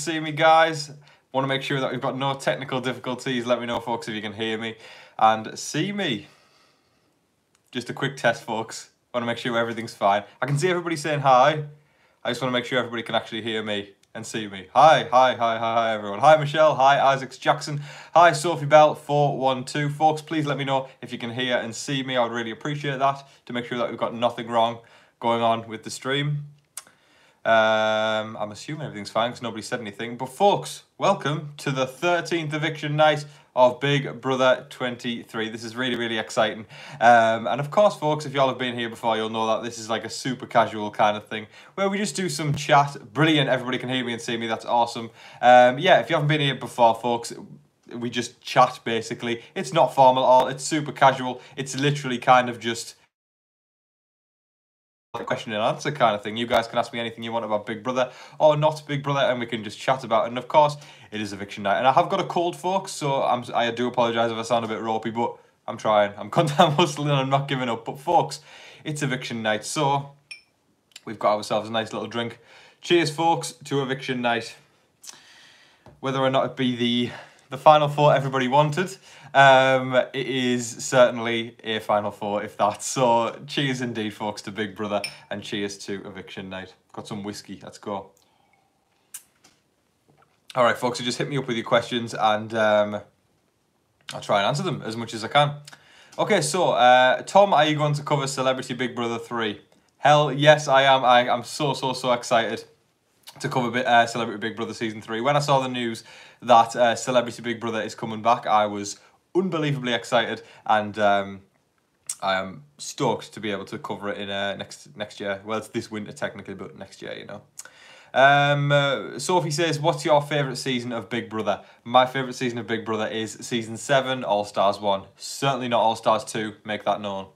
see me, guys. Want to make sure that we've got no technical difficulties. Let me know, folks, if you can hear me and see me. Just a quick test, folks. Want to make sure everything's fine. I can see everybody saying hi. I just want to make sure everybody can actually hear me and see me. Hi, everyone. Hi, Michelle. Hi, Isaacs Jackson. Hi, Sophie Bell 412. Folks, please let me know if you can hear and see me. I would really appreciate that to make sure that we've got nothing wrong going on with the stream. I'm assuming everything's fine because nobody said anything. But folks, welcome to the 13th eviction night of Big Brother 23. This is really, really exciting. And of course, folks, if y'all have been here before, you'll know that this is like a super casual kind of thing where we just do some chat. Brilliant. Everybody can hear me and see me. That's awesome. Yeah, if you haven't been here before, folks, we just chat basically. It's not formal at all. It's super casual. It's literally kind of just a question and answer kind of thing. You guys can ask me anything you want about Big Brother or not Big Brother, and we can just chat about it. And of course, it is eviction night, and I have got a cold, folks, so I do apologise if I sound a bit ropey, but I'm trying. I'm hustling. I'm not giving up. But folks, it's eviction night, so we've got ourselves a nice little drink. Cheers, folks, to eviction night. Whether or not it be the final four everybody wanted, it is certainly a final four, if that. So cheers indeed, folks, to Big Brother, and cheers to eviction night. Got some whiskey. Let's go. All right, folks, so just hit me up with your questions, and I'll try and answer them as much as I can. Okay, so Tom, are you going to cover Celebrity Big Brother 3? Hell yes, I am. I'm so excited to cover Celebrity Big Brother Season 3. When I saw the news that Celebrity Big Brother is coming back, I was unbelievably excited, and I am stoked to be able to cover it in next year. Well, it's this winter technically, but next year, you know. Sophie says, what's your favourite season of Big Brother? My favourite season of Big Brother is Season 7, All Stars 1. Certainly not All Stars 2, make that known.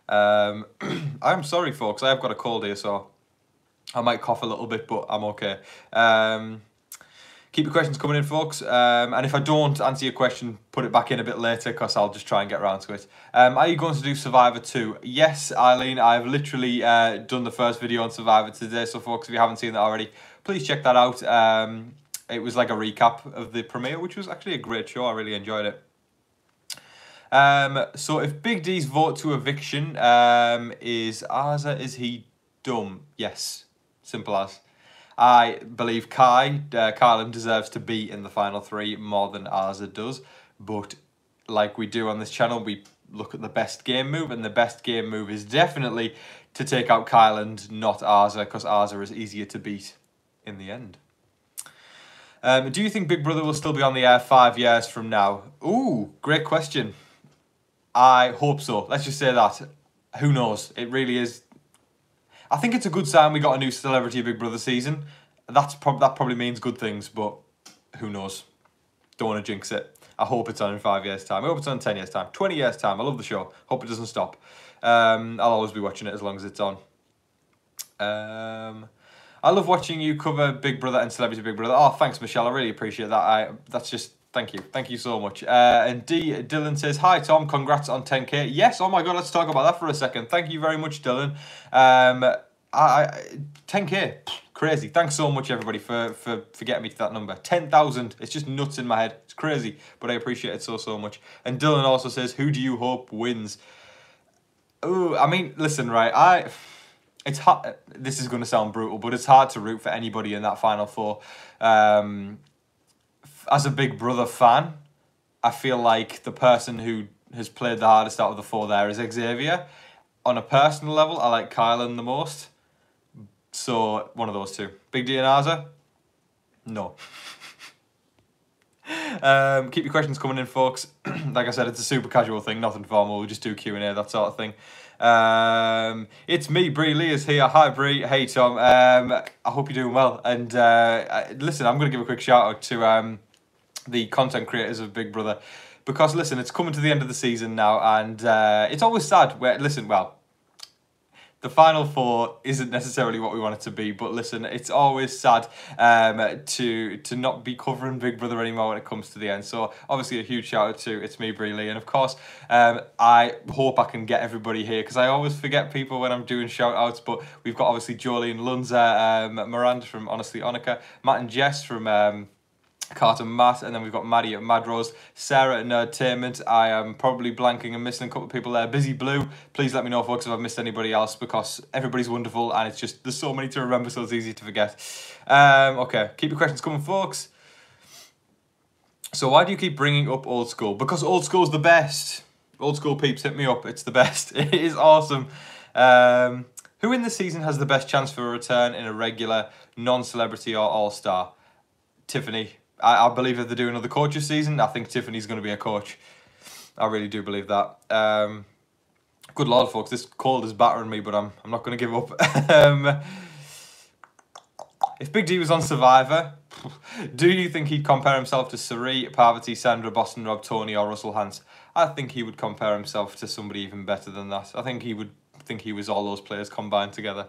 I'm sorry, folks, I have got a cold here, so I might cough a little bit, but I'm okay. Keep your questions coming in, folks. And if I don't answer your question, put it back in a bit later, because I'll just try and get around to it. Are you going to do Survivor 2? Yes, Eileen, I've literally done the first video on Survivor today. So, folks, if you haven't seen that already, please check that out. It was like a recap of the premiere, which was actually a great show. I really enjoyed it. So, if Big D's vote to eviction is Arza, is he dumb? Yes. Simple as. I believe Kylan deserves to be in the final three more than Arza does. But like we do on this channel, we look at the best game move, and the best game move is definitely to take out Kylan, not Arza, because Arza is easier to beat in the end. Do you think Big Brother will still be on the air 5 years from now? Ooh, great question. I hope so. Let's just say that. Who knows? It really is. I think it's a good sign we got a new Celebrity Big Brother season. That probably means good things, but who knows? Don't want to jinx it. I hope it's on in 5 years' time. I hope it's on in 10 years' time. 20 years' time. I love the show. Hope it doesn't stop. I'll always be watching it as long as it's on. I love watching you cover Big Brother and Celebrity Big Brother. Oh, thanks, Michelle. I really appreciate that. That's just... Thank you. Thank you so much. And Dylan says, hi, Tom. Congrats on 10K. Yes. Oh, my God. Let's talk about that for a second. Thank you very much, Dylan. 10K. Crazy. Thanks so much, everybody, for getting me to that number. 10,000. It's just nuts in my head. It's crazy. But I appreciate it so much. And Dylan also says, who do you hope wins? Oh, I mean, listen, right. It's hard. This is going to sound brutal, but it's hard to root for anybody in that Final Four. As a Big Brother fan, I feel like the person who has played the hardest out of the four there is Xavier. On a personal level, I like Kylan the most. So, one of those two. Big D and Arza? No. Keep your questions coming in, folks. Like I said, it's a super casual thing, nothing formal. We'll just do Q&A, that sort of thing. It's me, Bree Lee is here. Hi, Bree. Hey, Tom. I hope you're doing well. And listen, I'm going to give a quick shout out to the content creators of Big Brother, because listen, it's coming to the end of the season now, and it's always sad where, listen, well, the final four isn't necessarily what we want it to be, but listen, it's always sad to not be covering Big Brother anymore when it comes to the end. So obviously a huge shout out to It's Me, Brie Lee, and of course I hope I can get everybody here, because I always forget people when I'm doing shout outs. But we've got obviously Jolene Lunza, Miranda from Honestly Onika, Matt and Jess from Carter Matt, and then we've got Maddie at Madrose, Sarah at Nerdtainment. I am probably blanking and missing a couple of people there. Busy Blue, please let me know, folks, if I've missed anybody else, because everybody's wonderful and it's just, there's so many to remember, so it's easy to forget. Okay, keep your questions coming, folks. So why do you keep bringing up Old School? Because Old School's the best. Old School peeps, hit me up, it's the best. It is awesome. Who in this season has the best chance for a return in a regular, non-celebrity or all-star? Tiffany. I believe if they do another coaches season, I think Tiffany's going to be a coach. I really do believe that. Good Lord, folks, this cold is battering me, but I'm not going to give up. If Big D was on Survivor, do you think he'd compare himself to Sari, Parvati, Sandra, Boston Rob, Tony or Russell Hans? I think he would compare himself to somebody even better than that. I think he would think he was all those players combined together.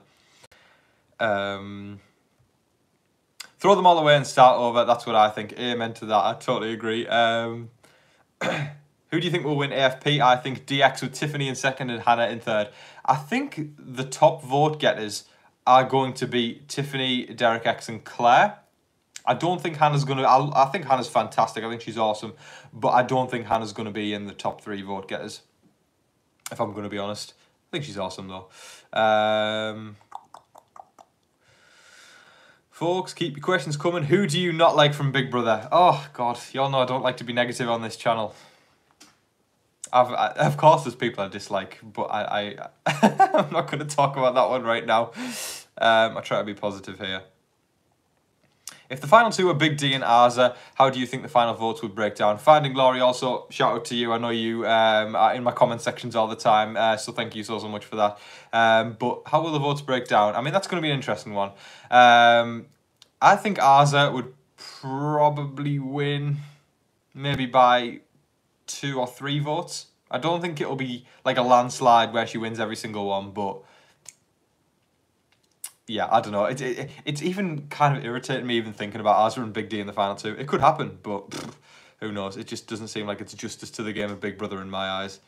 Throw them all away and start over. That's what I think. Amen to that. I totally agree. Who do you think will win AFP? I think DX with Tiffany in second and Hannah in third. I think the top vote getters are going to be Tiffany, Derek X and Claire. I don't think Hannah's going to... I think Hannah's fantastic. I think she's awesome. But I don't think Hannah's going to be in the top 3 vote getters, if I'm going to be honest. I think she's awesome, though. Folks, keep your questions coming. Who do you not like from Big Brother? Oh, God. Y'all know I don't like to be negative on this channel. Of course, there's people I dislike, but I'm not going to talk about that one right now. I try to be positive here. If the final 2 are Big D and Arza, how do you think the final votes would break down? Finding Glory, also, shout out to you. I know you are in my comment sections all the time, so thank you so much for that. But how will the votes break down? I mean, that's going to be an interesting one. I think Arza would probably win maybe by 2 or 3 votes. I don't think it'll be like a landslide where she wins every single one, but yeah, I don't know. It's even kind of irritating me even thinking about Arza and Big D in the final 2. It could happen, but who knows? It just doesn't seem like it's justice to the game of Big Brother in my eyes.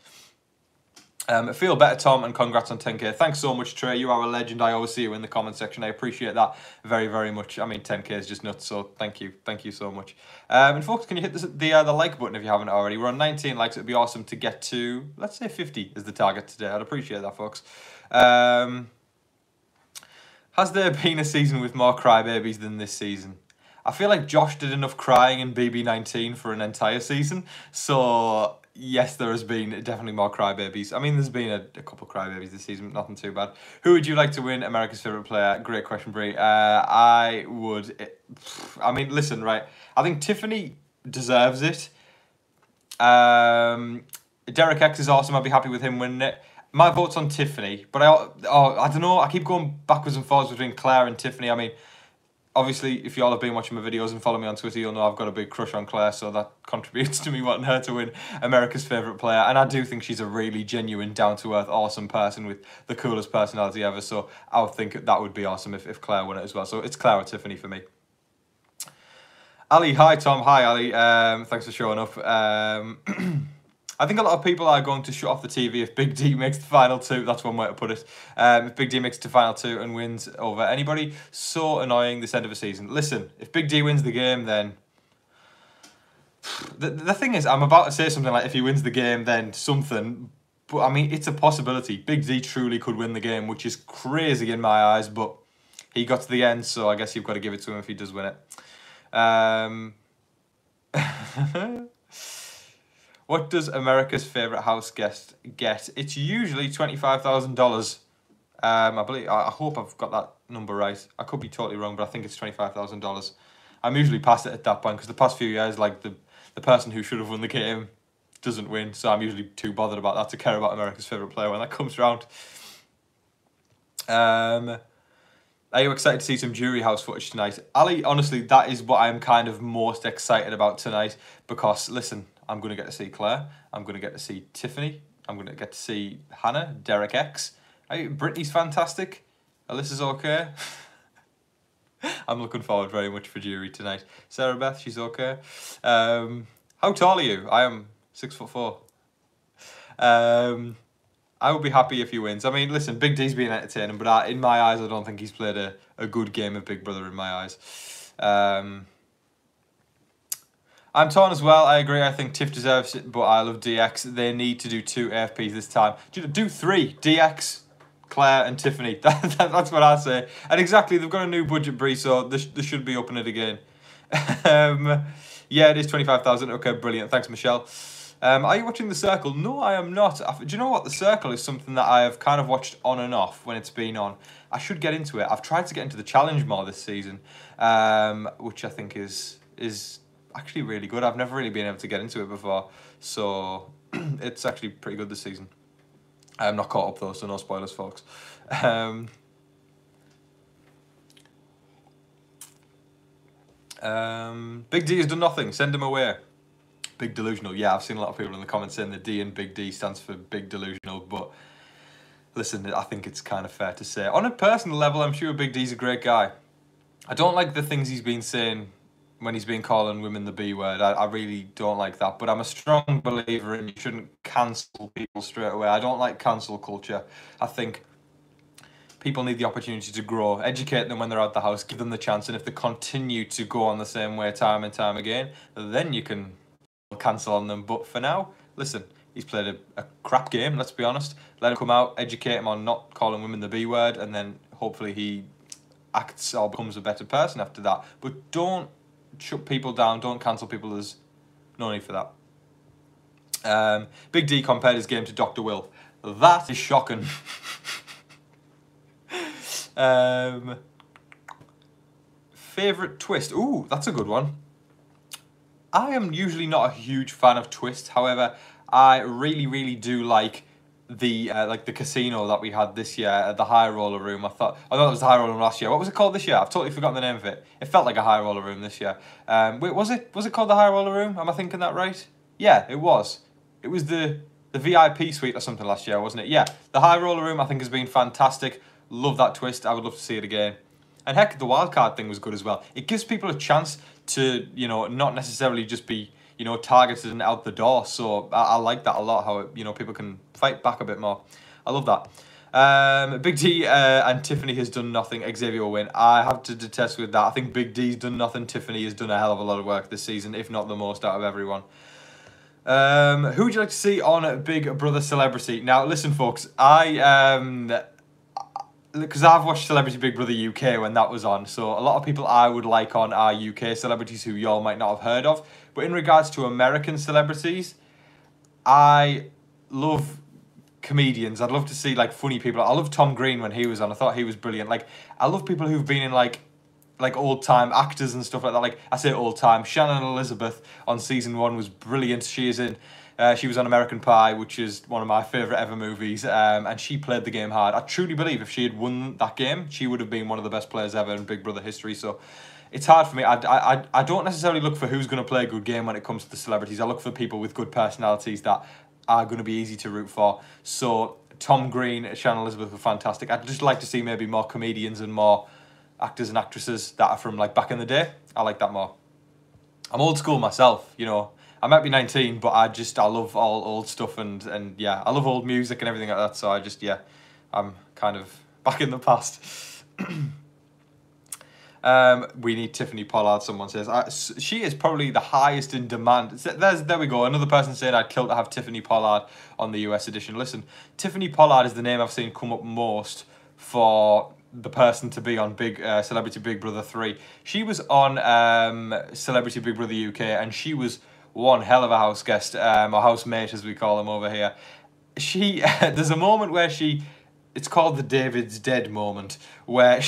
Feel better, Tom, and congrats on 10k. Thanks so much, Trey. You are a legend. I always see you in the comment section. I appreciate that very, very much. I mean, 10k is just nuts, so thank you. Thank you so much. And folks, can you hit the like button if you haven't already? We're on 19 likes. It'd be awesome to get to, let's say 50 is the target today. I'd appreciate that, folks. Has there been a season with more crybabies than this season? I feel like Josh did enough crying in BB19 for an entire season, so yes, there has been definitely more crybabies. I mean, there's been a couple of crybabies this season, nothing too bad. Who would you like to win America's Favourite Player? Great question, Brie. I mean, listen, right, I think Tiffany deserves it. Derek X is awesome. I'd be happy with him winning it. My vote's on Tiffany, but I don't know. I keep going backwards and forwards between Claire and Tiffany. I mean, obviously, if you all have been watching my videos and follow me on Twitter, you'll know I've got a big crush on Claire, so that contributes to me wanting her to win America's Favourite Player. And I do think she's a really genuine, down-to-earth, awesome person with the coolest personality ever. So I would think that would be awesome if Claire won it as well. So it's Claire or Tiffany for me. Ali, hi Tom. Hi Ali. Thanks for showing up. I think a lot of people are going to shut off the TV if Big D makes the final 2. That's one way to put it. If Big D makes it to final 2 and wins over anybody, so annoying this end of a season. Listen, if Big D wins the game, then... The thing is, I'm about to say something like, if he wins the game, then something. But, I mean, it's a possibility. Big D truly could win the game, which is crazy in my eyes, but he got to the end, so I guess you've got to give it to him if he does win it. What does America's Favourite House guest get? It's usually $25,000. I hope I've got that number right. I could be totally wrong, but I think it's $25,000. I'm usually past it at that point, because the past few years, like, the person who should have won the game doesn't win, so I'm usually too bothered about that to care about America's Favourite Player when that comes round. Are you excited to see some Jury House footage tonight? Ali, honestly, that is what I'm kind of most excited about tonight, because, listen, I'm going to get to see Claire, I'm going to get to see Tiffany, I'm going to get to see Hannah, Derek X, Brittany's fantastic. Alyssa's okay. I'm looking forward very much for jury tonight. Sarah Beth, she's okay. How tall are you? I am 6'4". I would be happy if he wins. I mean, listen, Big D's been entertaining, but in my eyes, I don't think he's played a good game of Big Brother in my eyes. I'm torn as well. I agree. I think Tiff deserves it, but I love DX. They need to do 2 AFPs this time. Do 3. DX, Claire, and Tiffany. That's what I say. And exactly, they've got a new budget, Bree, so they should be upping it again. Yeah, it is 25,000. Okay, brilliant. Thanks, Michelle. Are you watching The Circle? No, I am not. Do you know what? The Circle is something that I have kind of watched on and off when it's been on. I should get into it. I've tried to get into the challenge more this season, which I think is actually really good. I've never really been able to get into it before, so it's actually pretty good this season. I'm not caught up though, so no spoilers, folks. Big D has done nothing. Send him away. Big delusional. Yeah, I've seen a lot of people in the comments saying the D in Big D stands for big delusional, but listen, I think it's kind of fair to say. On a personal level, I'm sure Big D's a great guy. I don't like the things he's been saying when he's been calling women the B word. I really don't like that, but I'm a strong believer in you shouldn't cancel people straight away. I don't like cancel culture. I think people need the opportunity to grow, educate them when they're out the house, give them the chance, and if they continue to go on the same way time and time again, then you can cancel on them. But for now, listen, he's played a crap game, let's be honest. Let him come out, educate him on not calling women the B word, and then hopefully he acts or becomes a better person after that. But don't shut people down, don't cancel people. There's no need for that. Big D compared his game to Dr. Will. That is shocking. Favourite twist? Ooh, that's a good one. I am usually not a huge fan of twists. However, I really do like the casino that we had this year, the high roller room. I thought it was the high roller room last year. What was it called this year? I've totally forgotten the name of it. It felt like a high roller room this year. Wait, was it called the high roller room? Am I thinking that right? Yeah, it was. It was the VIP suite or something last year, wasn't it? Yeah, the high roller room I think has been fantastic. Love that twist. I would love to see it again. And heck, the wildcard thing was good as well. It gives people a chance to, not necessarily just be, targeted and out the door. So I like that a lot, how, people can fight back a bit more. I love that. Big D and Tiffany has done nothing. Xavier will win. I have to detest with that. I think Big D's done nothing. Tiffany has done a hell of a lot of work this season, if not the most out of everyone. Who would you like to see on Big Brother Celebrity? Now, listen, folks, because I've watched Celebrity Big Brother UK when that was on, so a lot of people I would like on are UK celebrities who y'all might not have heard of. But in regards to American celebrities, I love comedians. I'd love to see funny people. I love Tom Green when he was on. I thought he was brilliant. I love people who've been in like old time actors and stuff like that. I say old time. Shannon Elizabeth on season 1 was brilliant. She was on American Pie, which is one of my favourite ever movies, and she played the game hard. I truly believe if she had won that game, she would have been one of the best players ever in Big Brother history. So it's hard for me. I don't necessarily look for who's going to play a good game when it comes to the celebrities. I look for people with good personalities that are going to be easy to root for. So Tom Green, Shannon Elizabeth were fantastic. I'd just like to see maybe more comedians and more actors and actresses that are from back in the day. I like that more. I'm old school myself, I might be 19, but I love all old stuff and yeah, I love old music and everything like that. So I'm kind of back in the past. We need Tiffany Pollard, someone says. She is probably the highest in demand. There we go. Another person saying I'd kill to have Tiffany Pollard on the US edition. Listen, Tiffany Pollard is the name I've seen come up most for the person to be on Celebrity Big Brother 3. She was on Celebrity Big Brother UK, and she was one hell of a house guest, or housemate as we call them over here. There's a moment where it's called the David's Dead moment, where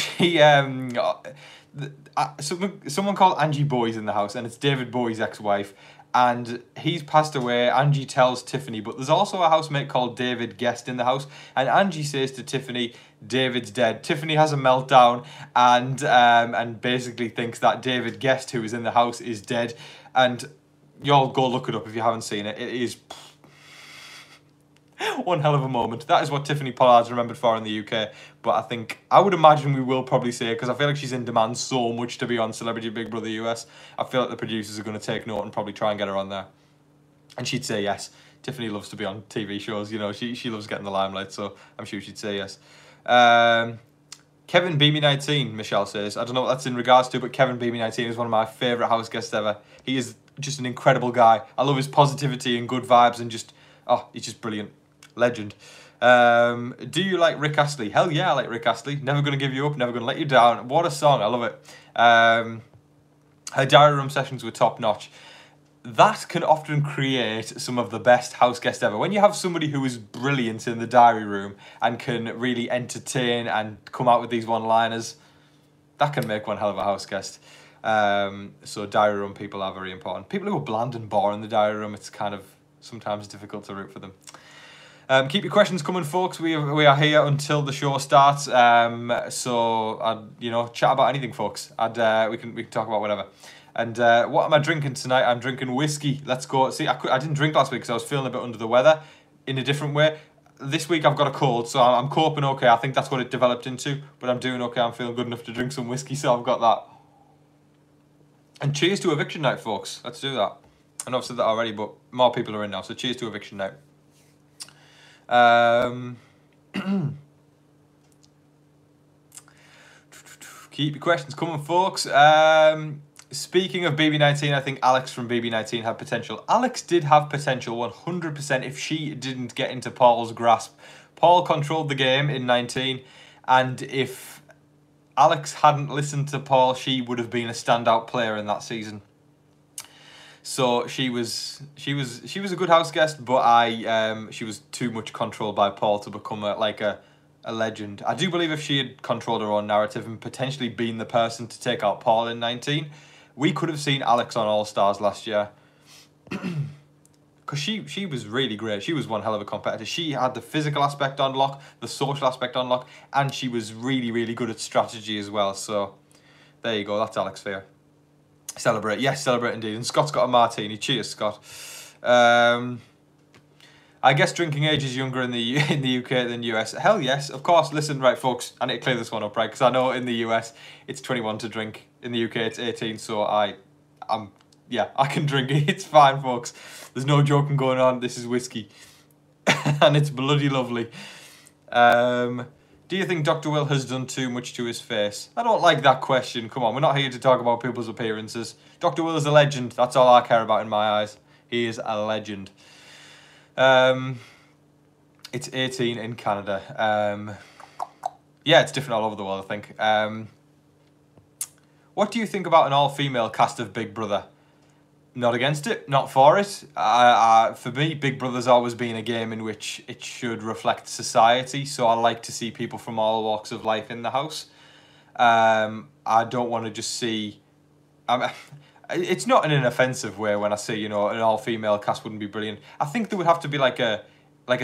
someone called Angie Boy's in the house, and it's David Bowie's ex-wife, and he's passed away. Angie tells Tiffany, but there's also a housemate called David Guest in the house, and Angie says to Tiffany, David's dead. Tiffany has a meltdown and basically thinks that David Guest, who is in the house, is dead. And y'all go look it up if you haven't seen it. It is One hell of a moment. That is what Tiffany Pollard's remembered for in the UK. But I would imagine we will probably see her, because I feel like she's in demand so much to be on Celebrity Big Brother US. I feel like the producers are going to take note and probably try and get her on there. And she'd say yes. Tiffany loves to be on TV shows, you know, she loves getting the limelight, so I'm sure she'd say yes. Kevin BB19, Michelle says. I don't know what that's in regards to, but Kevin BB19 is one of my favourite house guests ever. He is just an incredible guy. I love his positivity and good vibes and just, oh, he's just brilliant. Legend. Do you like Rick Astley? Hell yeah, I like Rick Astley. Never Gonna Give You Up, Never Gonna Let You Down. What a song, I love it. Her diary room sessions were top notch. That can often create some of the best house guests ever. When you have somebody who is brilliant in the diary room and can really entertain and come out with these one-liners, that can make one hell of a house guest. So diary room people are very important. People who are bland and boring in the diary room, it's kind of sometimes difficult to root for them. Keep your questions coming, folks. We are here until the show starts. So you know, chat about anything, folks. We can talk about whatever. And what am I drinking tonight? I'm drinking whiskey. Let's go. See, I didn't drink last week because I was feeling a bit under the weather in a different way. This week I've got a cold, so I'm coping okay. I think that's what it developed into, but I'm doing okay. I'm feeling good enough to drink some whiskey, so I've got that. And cheers to Eviction night, folks. Let's do that. I know I've said that already, but more people are in now, so cheers to Eviction night. Keep your questions coming, folks. Speaking of BB19, I think Alex from BB19 had potential. Alex did have potential 100% if she didn't get into Paul's grasp. Paul controlled the game in 19, and if Alex hadn't listened to Paul, she would have been a standout player in that season. So she was a good house guest, but she was too much controlled by Paul to become a legend. I do believe if she had controlled her own narrative and potentially been the person to take out Paul in 19, we could have seen Alex on All Stars last year. Because she was really great. She was one hell of a competitor. She had the physical aspect on lock, the social aspect on lock, and she was really, really good at strategy as well. So there you go. That's Alex Fair. Celebrate. Yes, celebrate indeed. And Scott's got a martini. Cheers, Scott. I guess drinking age is younger in the UK than US. Hell yes, of course. Listen, right, folks, I need to clear this one up, right? Because I know in the US it's 21 to drink. In the UK it's 18, so yeah, I can drink it. It's fine, folks. There's no joking going on. This is whiskey, and it's bloody lovely. Do you think Dr. Will has done too much to his face? I don't like that question. Come on, we're not here to talk about people's appearances. Dr. Will is a legend. That's all I care about in my eyes. He is a legend. It's 18 in Canada. Yeah, it's different all over the world, I think. What do you think about an all-female cast of Big Brother? Not against it, not for it. For me, Big Brother's always been a game in which it should reflect society, so I like to see people from all walks of life in the house. I don't want to just see... it's not in an offensive way when I say, you know, an all-female cast wouldn't be brilliant. I think there would have to be like a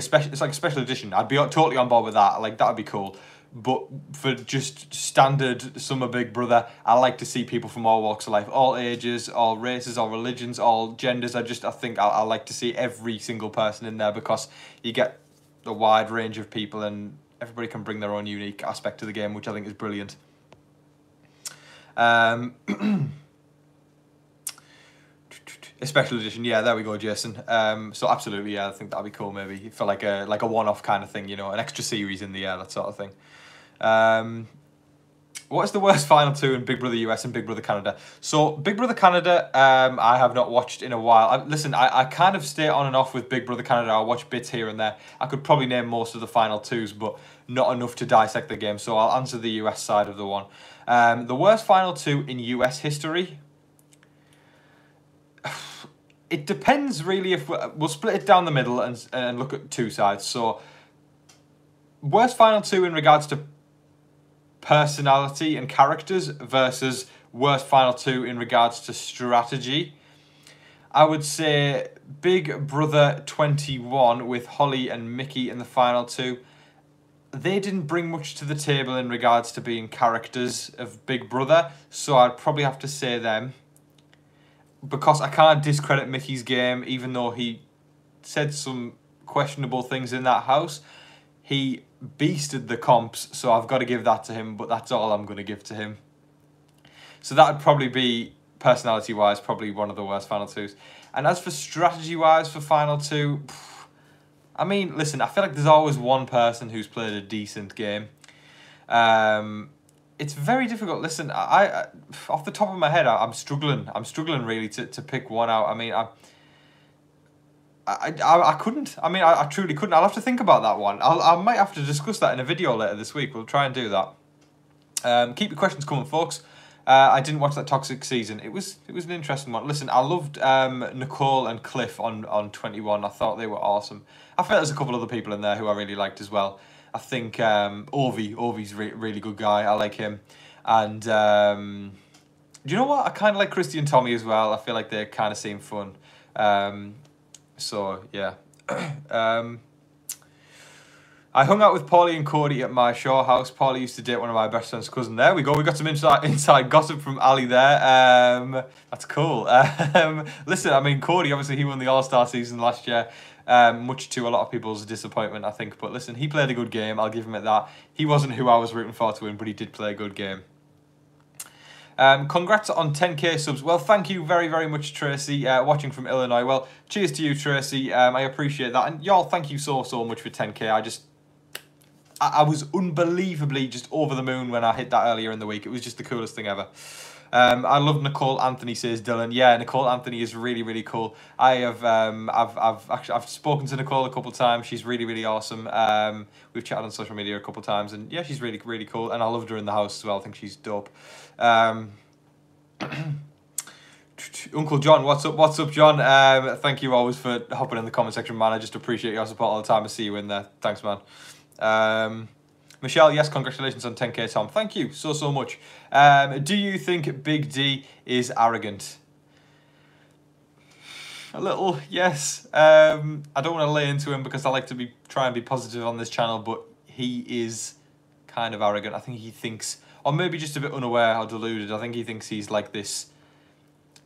special... It's like a special edition. I'd be totally on board with that. Like, that would be cool. But for just standard summer Big Brother, I like to see people from all walks of life, all ages, all races, all religions, all genders. I think I like to see every single person in there because you get a wide range of people and everybody can bring their own unique aspect to the game, which I think is brilliant. A special edition, yeah, there we go, Jason. So absolutely, yeah, I think that'd be cool. Maybe for like a one-off kind of thing, you know, an extra series in the air, that sort of thing. What is the worst final two in Big Brother US and Big Brother Canada? So Big Brother Canada, I have not watched in a while. Listen, I kind of stay on and off with Big Brother Canada. I watch bits here and there. I could probably name most of the final twos, but not enough to dissect the game. So I'll answer the US side of the one. The worst final two in US history. It depends really. If we'll split it down the middle and look at two sides. So worst final two in regards to personality and characters versus worst final two in regards to strategy. I would say Big Brother 21 with Holly and Mickey in the final two. They didn't bring much to the table in regards to being characters of Big Brother, so I'd probably have to say them. Because I can't discredit Mickey's game, even though he said some questionable things in that house. He beasted the comps, so I've got to give that to him, but that's all I'm going to give to him. So that would probably be, personality-wise, probably one of the worst final twos. And as for strategy-wise for final two, I mean, listen, I feel like there's always one person who's played a decent game. It's very difficult. Listen, I off the top of my head, I'm struggling. I'm struggling really to pick one out. I mean, I couldn't. I mean, I truly couldn't. I'll have to think about that one. I might have to discuss that in a video later this week. We'll try and do that. Keep your questions coming, folks. I didn't watch that Toxic season. It was an interesting one. Listen, I loved Nicole and Cliff on 21. I thought they were awesome. I felt there's a couple other people in there who I really liked as well. I think Ovi's really good guy. I like him. And do you know what? I kind of like Christy and Tommy as well. I feel like they kind of seem fun. So yeah. I hung out with Paulie and Cody at my Shaw house. Paulie used to date one of my best friend's cousin. There we go. We got some inside gossip from Ali there. That's cool. Listen, I mean, Cody, obviously, he won the All-Star season last year, much to a lot of people's disappointment, I think. But listen, he played a good game. I'll give him that. He wasn't who I was rooting for to win, but he did play a good game. Congrats on 10k subs. Well, thank you very, very much, Tracy, watching from Illinois. Well, cheers to you, Tracy. I appreciate that. And y'all, thank you so much for 10k. I was unbelievably just over the moon when I hit that earlier in the week. It was just the coolest thing ever. I love Nicole Anthony, says Dylan. Yeah, Nicole Anthony is really, really cool. I've spoken to Nicole a couple of times. She's really, really awesome. We've chatted on social media a couple of times, and yeah, she's really, really cool. And I loved her in the house as well. I think she's dope. Uncle John, what's up, John? Thank you always for hopping in the comment section, man. I just appreciate your support all the time. I see you in there. Thanks, man. Michelle, yes, congratulations on 10k, Tom. Thank you so much. Do you think Big D is arrogant? A little, yes. I don't want to lay into him because I like to try and be positive on this channel, but he is kind of arrogant. I think he thinks, or maybe just a bit unaware or deluded. I think he thinks he's like this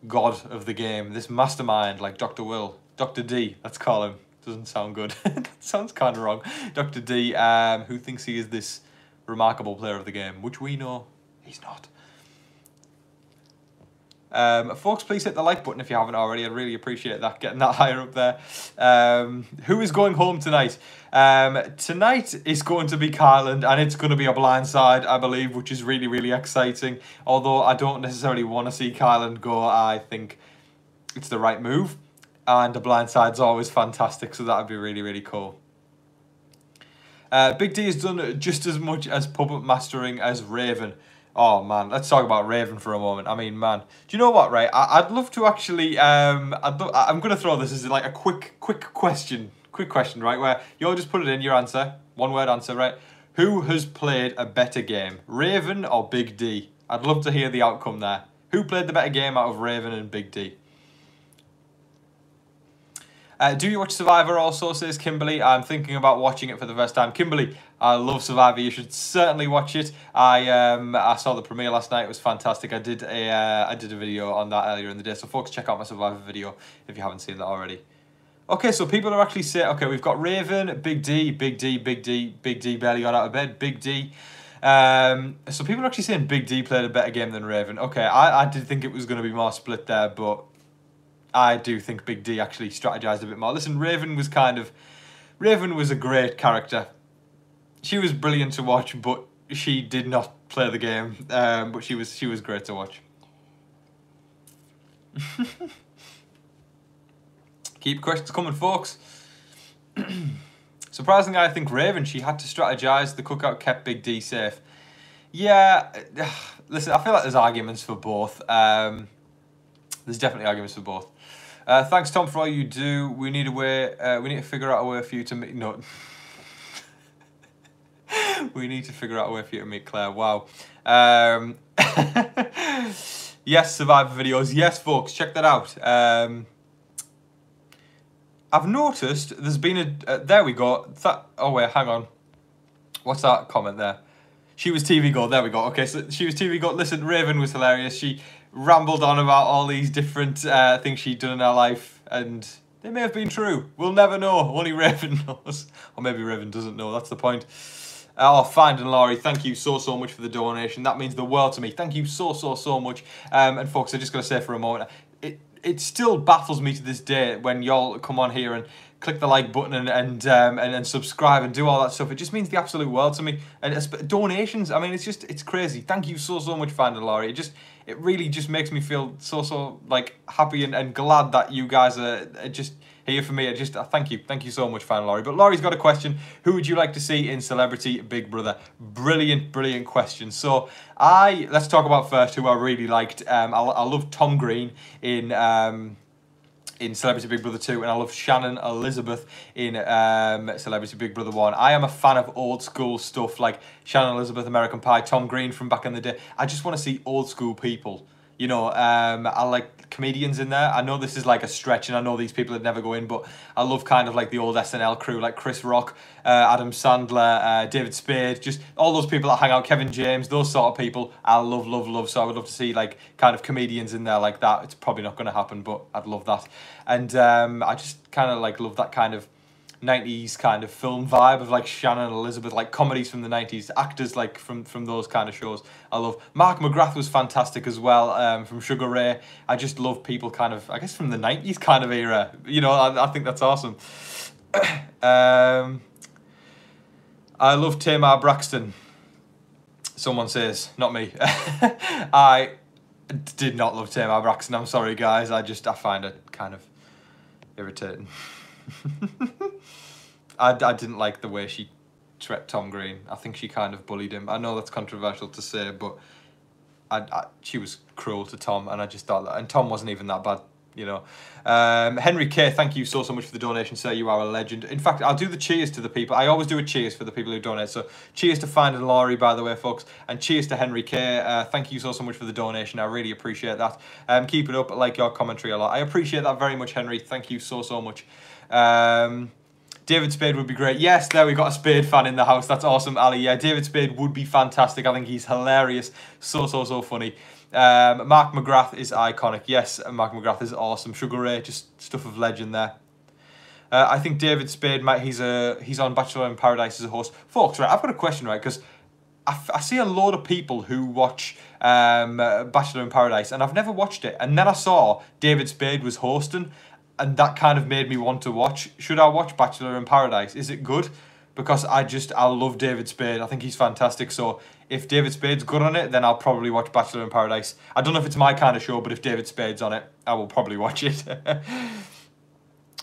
god of the game, this mastermind, like Dr. Will, Dr. D, let's call him. Doesn't sound good. That sounds kind of wrong. Dr. D, who thinks he is this remarkable player of the game, which we know he's not. Folks, please hit the like button if you haven't already. I'd really appreciate that, getting that higher up there. Who is going home tonight? Tonight is going to be Kyland, and it's going to be a blindside, I believe, which is really, really exciting. Although I don't necessarily want to see Kyland go. I think it's the right move. And a blindside's always fantastic, so that would be really, really cool. Big D has done just as much as puppet mastering as Raven. Oh, man, let's talk about Raven for a moment. I mean, man, do you know what, right? I'd love to actually, I'm going to throw this as like a quick question, right? Where you'll just put it in your answer, one-word answer, right? Who has played a better game, Raven or Big D? I'd love to hear the outcome there. Who played the better game out of Raven and Big D? Do you watch Survivor also, says Kimberly? I'm thinking about watching it for the first time. Kimberly, I love Survivor. You should certainly watch it. I saw the premiere last night. It was fantastic. I did a video on that earlier in the day. So folks, check out my Survivor video if you haven't seen that already. Okay, so people are actually saying, okay, we've got Raven, Big D, Big D, Big D, Big D barely got out of bed, Big D. So people are actually saying Big D played a better game than Raven. Okay, I did think it was going to be more split there, but I do think Big D actually strategized a bit more. Listen, Raven was a great character. She was brilliant to watch, but she did not play the game. But she was great to watch. Keep questions coming, folks. Surprisingly, I think Raven, she had to strategize. The cookout kept Big D safe. Yeah, listen, I feel like there's arguments for both. There's definitely arguments for both. Thanks, Tom, for all you do. We need to figure out a way for you to meet. No. We need to figure out a way for you to meet Claire. Wow. Yes, Survivor videos. Yes, folks, check that out. I've noticed there's been a. There we go. Oh wait, hang on. What's that comment there? She was TV Gold. There we go. Okay, so she was TV Gold. Listen, Raven was hilarious. She rambled on about all these different things she'd done in her life, and They may have been true. We'll never know. Only Raven knows. Or maybe Raven doesn't know. That's the point. Oh, Find and Laurie, thank you so much for the donation. That means the world to me. Thank you so much. And folks, I just got to say for a moment, it still baffles me to this day when y'all come on here and click the like button and subscribe and do all that stuff. It just means the absolute world to me. And donations, I mean, it's crazy. Thank you so much, Find and Laurie. It really just makes me feel so like happy and glad that you guys are just here for me. Thank you so much, Fan Laurie. But Laurie's got a question. Who would you like to see in Celebrity Big Brother? Brilliant question. So let's talk about first who I really liked. I love Tom Green in Celebrity Big Brother 2, and I love Shannon Elizabeth in Celebrity Big Brother 1. I am a fan of old school stuff like Shannon Elizabeth, American Pie, Tom Green from back in the day. I just want to see old school people. You know, I like comedians in there. I know this is like a stretch and I know these people would never go in, but I love kind of like the old SNL crew, like Chris Rock, Adam Sandler, David Spade, just all those people that hang out, Kevin James, those sort of people I love. So I would love to see like kind of comedians in there like that. It's probably not going to happen, but I'd love that. And I just kind of like love that kind of 90s kind of film vibe of like Shannon Elizabeth, like comedies from the 90s, actors like from those kind of shows. I love Mark McGrath was fantastic as well, from Sugar Ray. I just love people kind of, I guess, from the 90s kind of era. You know, I think that's awesome. I love Tamar Braxton. Someone says, not me. I did not love Tamar Braxton. I'm sorry, guys. I find it kind of irritating. I didn't like the way she treated Tom Green. I think she kind of bullied him. I know that's controversial to say, but she was cruel to Tom, and I just thought that. And Tom wasn't even that bad, you know. Henry K, thank you so much for the donation, sir. You are a legend. In fact, I'll do the cheers to the people. I always do a cheers for the people who donate. So cheers to Find and Laurie, by the way, folks, and cheers to Henry K. Thank you so much for the donation. I really appreciate that. Keep it up. I like your commentary a lot. I appreciate that very much, Henry. Thank you so much. David Spade would be great. Yes, there we got a Spade fan in the house. That's awesome, Ali. Yeah, David Spade would be fantastic. I think he's hilarious. So funny. Mark McGrath is iconic. Yes, Mark McGrath is awesome. Sugar Ray, just stuff of legend there. I think David Spade, he's on Bachelor in Paradise as a host. Folks, right, I've got a question, right, because I see a load of people who watch Bachelor in Paradise, and I've never watched it. And then I saw David Spade was hosting, and that kind of made me want to watch. Should I watch Bachelor in Paradise? Is it good? Because I love David Spade. I think he's fantastic. So if David Spade's good on it, then I'll probably watch Bachelor in Paradise. I don't know if it's my kind of show, but if David Spade's on it, I will probably watch it.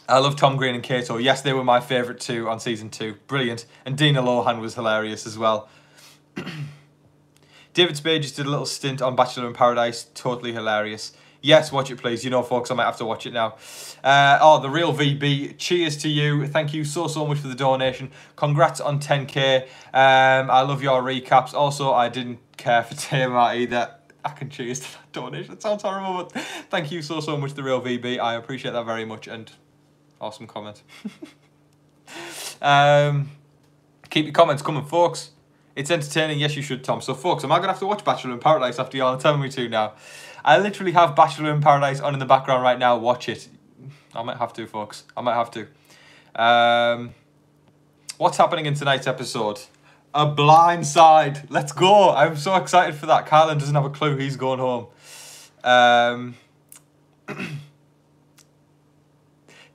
I love Tom Green and Kato. Yes, they were my favourite too on season 2. Brilliant. And Dina Lohan was hilarious as well. David Spade just did a little stint on Bachelor in Paradise. Totally hilarious. Yes, watch it, please. You know, folks, I might have to watch it now. The Real VB, cheers to you. Thank you so much for the donation. Congrats on 10k. I love your recaps. Also, I didn't care for Tamar either. I can cheers to that donation. It sounds horrible, but thank you so much, The Real VB. I appreciate that very much, and awesome comment. Keep your comments coming, folks. It's entertaining. Yes, you should, Tom. So, folks, am I going to have to watch Bachelor in Paradise after y'all are telling me to now? I literally have Bachelor in Paradise on in the background right now. Watch it. I might have to, folks. I might have to. What's happening in tonight's episode? A blind side. Let's go. I'm so excited for that. Kylan doesn't have a clue he's going home.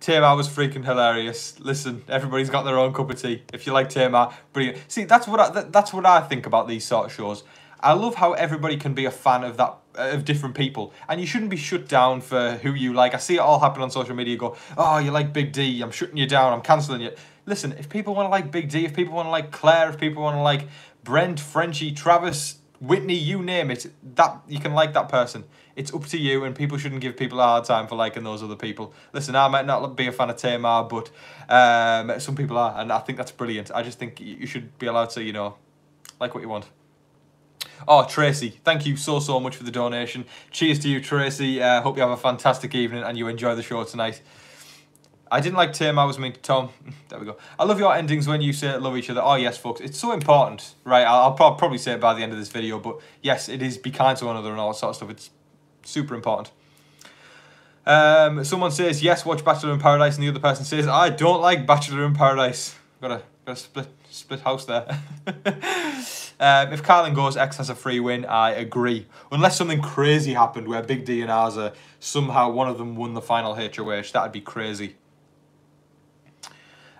Tamar was freaking hilarious. Listen, everybody's got their own cup of tea. If you like Tamar, brilliant. See, that's what I think about these sort of shows. I love how everybody can be a fan of different people, and you shouldn't be shut down for who you like. I see it all happen on social media. Go, oh, you like Big D, I'm shutting you down, I'm cancelling you. Listen, if people want to like Big D, if people want to like Claire, if people want to like Brent, Frenchie, Travis, Whitney, you name it, that you can like that person. It's up to you, and people shouldn't give people a hard time for liking those other people. Listen, I might not be a fan of Tamar, but some people are, and I think that's brilliant. I just think you should be allowed to, you know, like what you want. Oh, Tracy, thank you so much for the donation. Cheers to you, Tracy. Hope you have a fantastic evening and you enjoy the show tonight. I didn't like Tamar, was mean to Tom. There we go. I love your endings when you say love each other. Oh, yes, folks. It's so important, right? I'll probably say it by the end of this video, but yes, it is be kind to one another and all that sort of stuff. It's super important. Someone says, yes, watch Bachelor in Paradise, and the other person says, I don't like Bachelor in Paradise. Got a split house there. If Kylan goes, X has a free win, I agree. Unless something crazy happened where Big D and Arza, somehow one of them won the final HOH, that'd be crazy.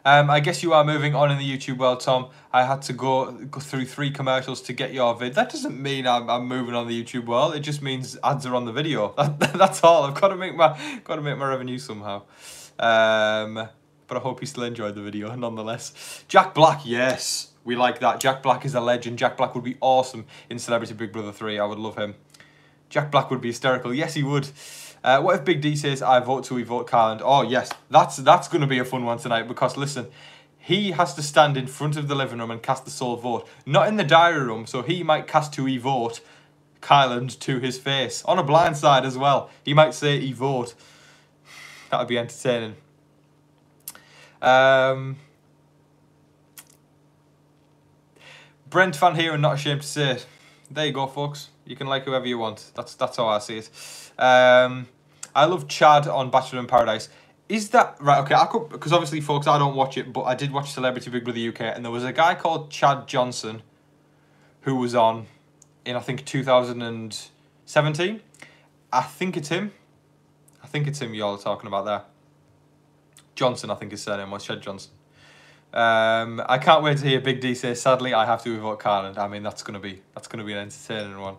I guess you are moving on in the YouTube world, Tom. I had to go through 3 commercials to get your vid. That doesn't mean I'm moving on the YouTube world. It just means ads are on the video. That's all. I've got to make my revenue somehow. But I hope you still enjoyed the video nonetheless. Jack Black, yes, we like that. Jack Black is a legend. Jack Black would be awesome in Celebrity Big Brother 3. I would love him. Jack Black would be hysterical. Yes, he would. What if Big D says, I vote to we vote Kylan? Oh, yes, that's going to be a fun one tonight because, listen, he has to stand in front of the living room and cast the sole vote. Not in the diary room, so he might cast to we vote Kylan to his face. On a blind side as well. He might say he vote. That would be entertaining. Brent fan here and not ashamed to say it. There you go, folks. You can like whoever you want. That's how I see it. I love Chad on Bachelor in Paradise. Is that right? Okay, I could, because obviously, folks, I don't watch it, but I did watch Celebrity Big Brother UK, and there was a guy called Chad Johnson who was on in, I think, 2017. I think it's him. I think it's him y'all are talking about there. Johnson, I think his surname was Chad Johnson. I can't wait to hear Big D say, sadly, I have to vote Kylan. I mean, that's gonna be an entertaining one.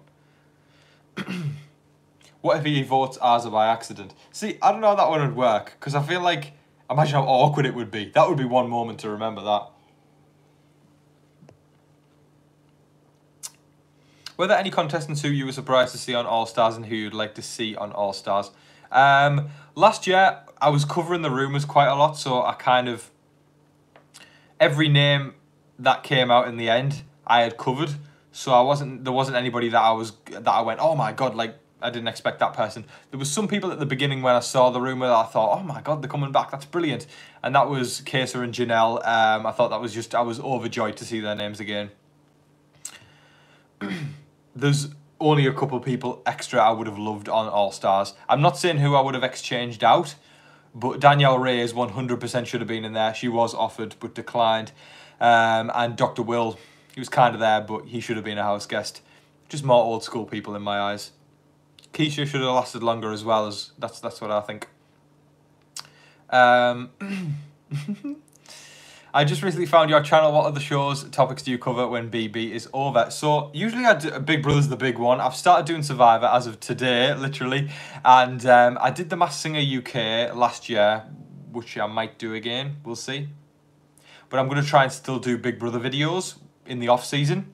What if he votes Arza by accident? See, I don't know how that one would work, because I feel like, imagine how awkward it would be. That would be one moment to remember that. Were there any contestants who you were surprised to see on All Stars and who you'd like to see on All Stars? Last year, I was covering the rumours quite a lot, so I kind of... Every name that came out in the end, I had covered. So there wasn't anybody that I went, oh my god, like, I didn't expect that person. There was some people at the beginning when I saw the rumour that I thought, oh my god, they're coming back, that's brilliant. And that was Kesa and Janelle. I thought that was just, I was overjoyed to see their names again. There's only a couple people extra I would have loved on All Stars. I'm not saying who I would have exchanged out, but Danielle Reyes 100% should have been in there. She was offered but declined. And Dr. Will, he was kind of there, but he should have been a house guest. Just more old school people in my eyes. Keisha should have lasted longer as well. As that's what I think. I just recently found your channel. What other shows, topics do you cover when BB is over? So usually I do, Big Brother's the big one. I've started doing Survivor as of today, literally. And I did The Masked Singer UK last year, which I might do again. We'll see. But I'm going to try and still do Big Brother videos in the off-season.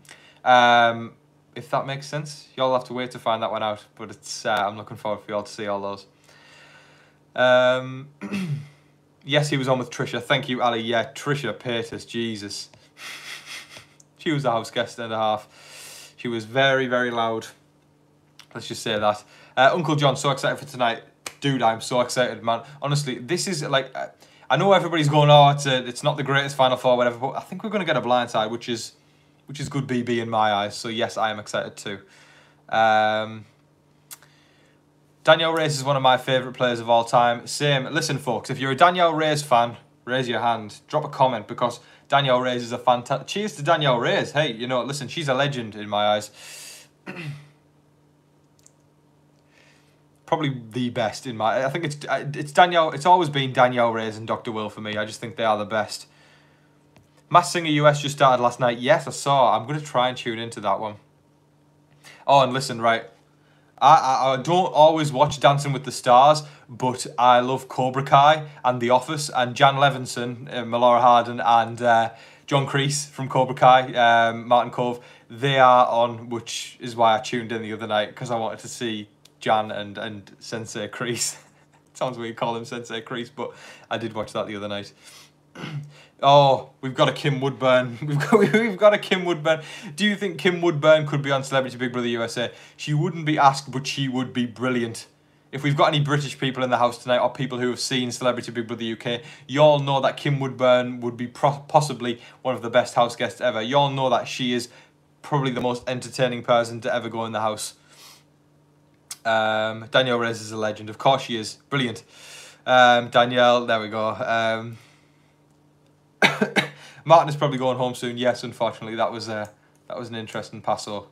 If that makes sense. Y'all have to wait to find that one out. But it's I'm looking forward for y'all to see all those. Yes, he was on with Trisha. Thank you, Ali. Yeah, Trisha Paytas, Jesus. She was a house guest and a half. She was very, very loud. Let's just say that. Uncle John, so excited for tonight. Dude, I'm so excited, man. Honestly, this is like... I know everybody's going, oh, it's not the greatest Final Four, whatever, but I think we're going to get a blindside, which is good BB in my eyes. So, yes, I am excited too. Danielle Reyes is one of my favourite players of all time. Same. Listen, folks, if you're a Danielle Reyes fan, raise your hand. Drop a comment because Danielle Reyes is a fantastic... Cheers to Danielle Reyes. Hey, you know, listen, she's a legend in my eyes. Probably the best in my... I think it's Danielle... It's always been Danielle Reyes and Dr. Will for me. I just think they are the best. Masked Singer US just started last night. Yes, I saw. I'm going to try and tune into that one. Oh, and listen, right... I don't always watch Dancing with the Stars, but I love Cobra Kai and The Office and Jan Levinson, Melora Hardin and John Kreese from Cobra Kai, Martin Cove. They are on, which is why I tuned in the other night, because I wanted to see Jan and Sensei Kreese. Sounds weird to call him Sensei Kreese, but I did watch that the other night. Oh, we've got a Kim Woodburn. We've got a Kim Woodburn. Do you think Kim Woodburn could be on Celebrity Big Brother USA? She wouldn't be asked, but she would be brilliant. If we've got any British people in the house tonight or people who have seen Celebrity Big Brother UK, you all know that Kim Woodburn would be possibly one of the best house guests ever. You all know that she is probably the most entertaining person to ever go in the house. Danielle Reyes is a legend. Of course she is. Brilliant. Danielle, there we go. Martin is probably going home soon. Yes, unfortunately, that was an interesting passo.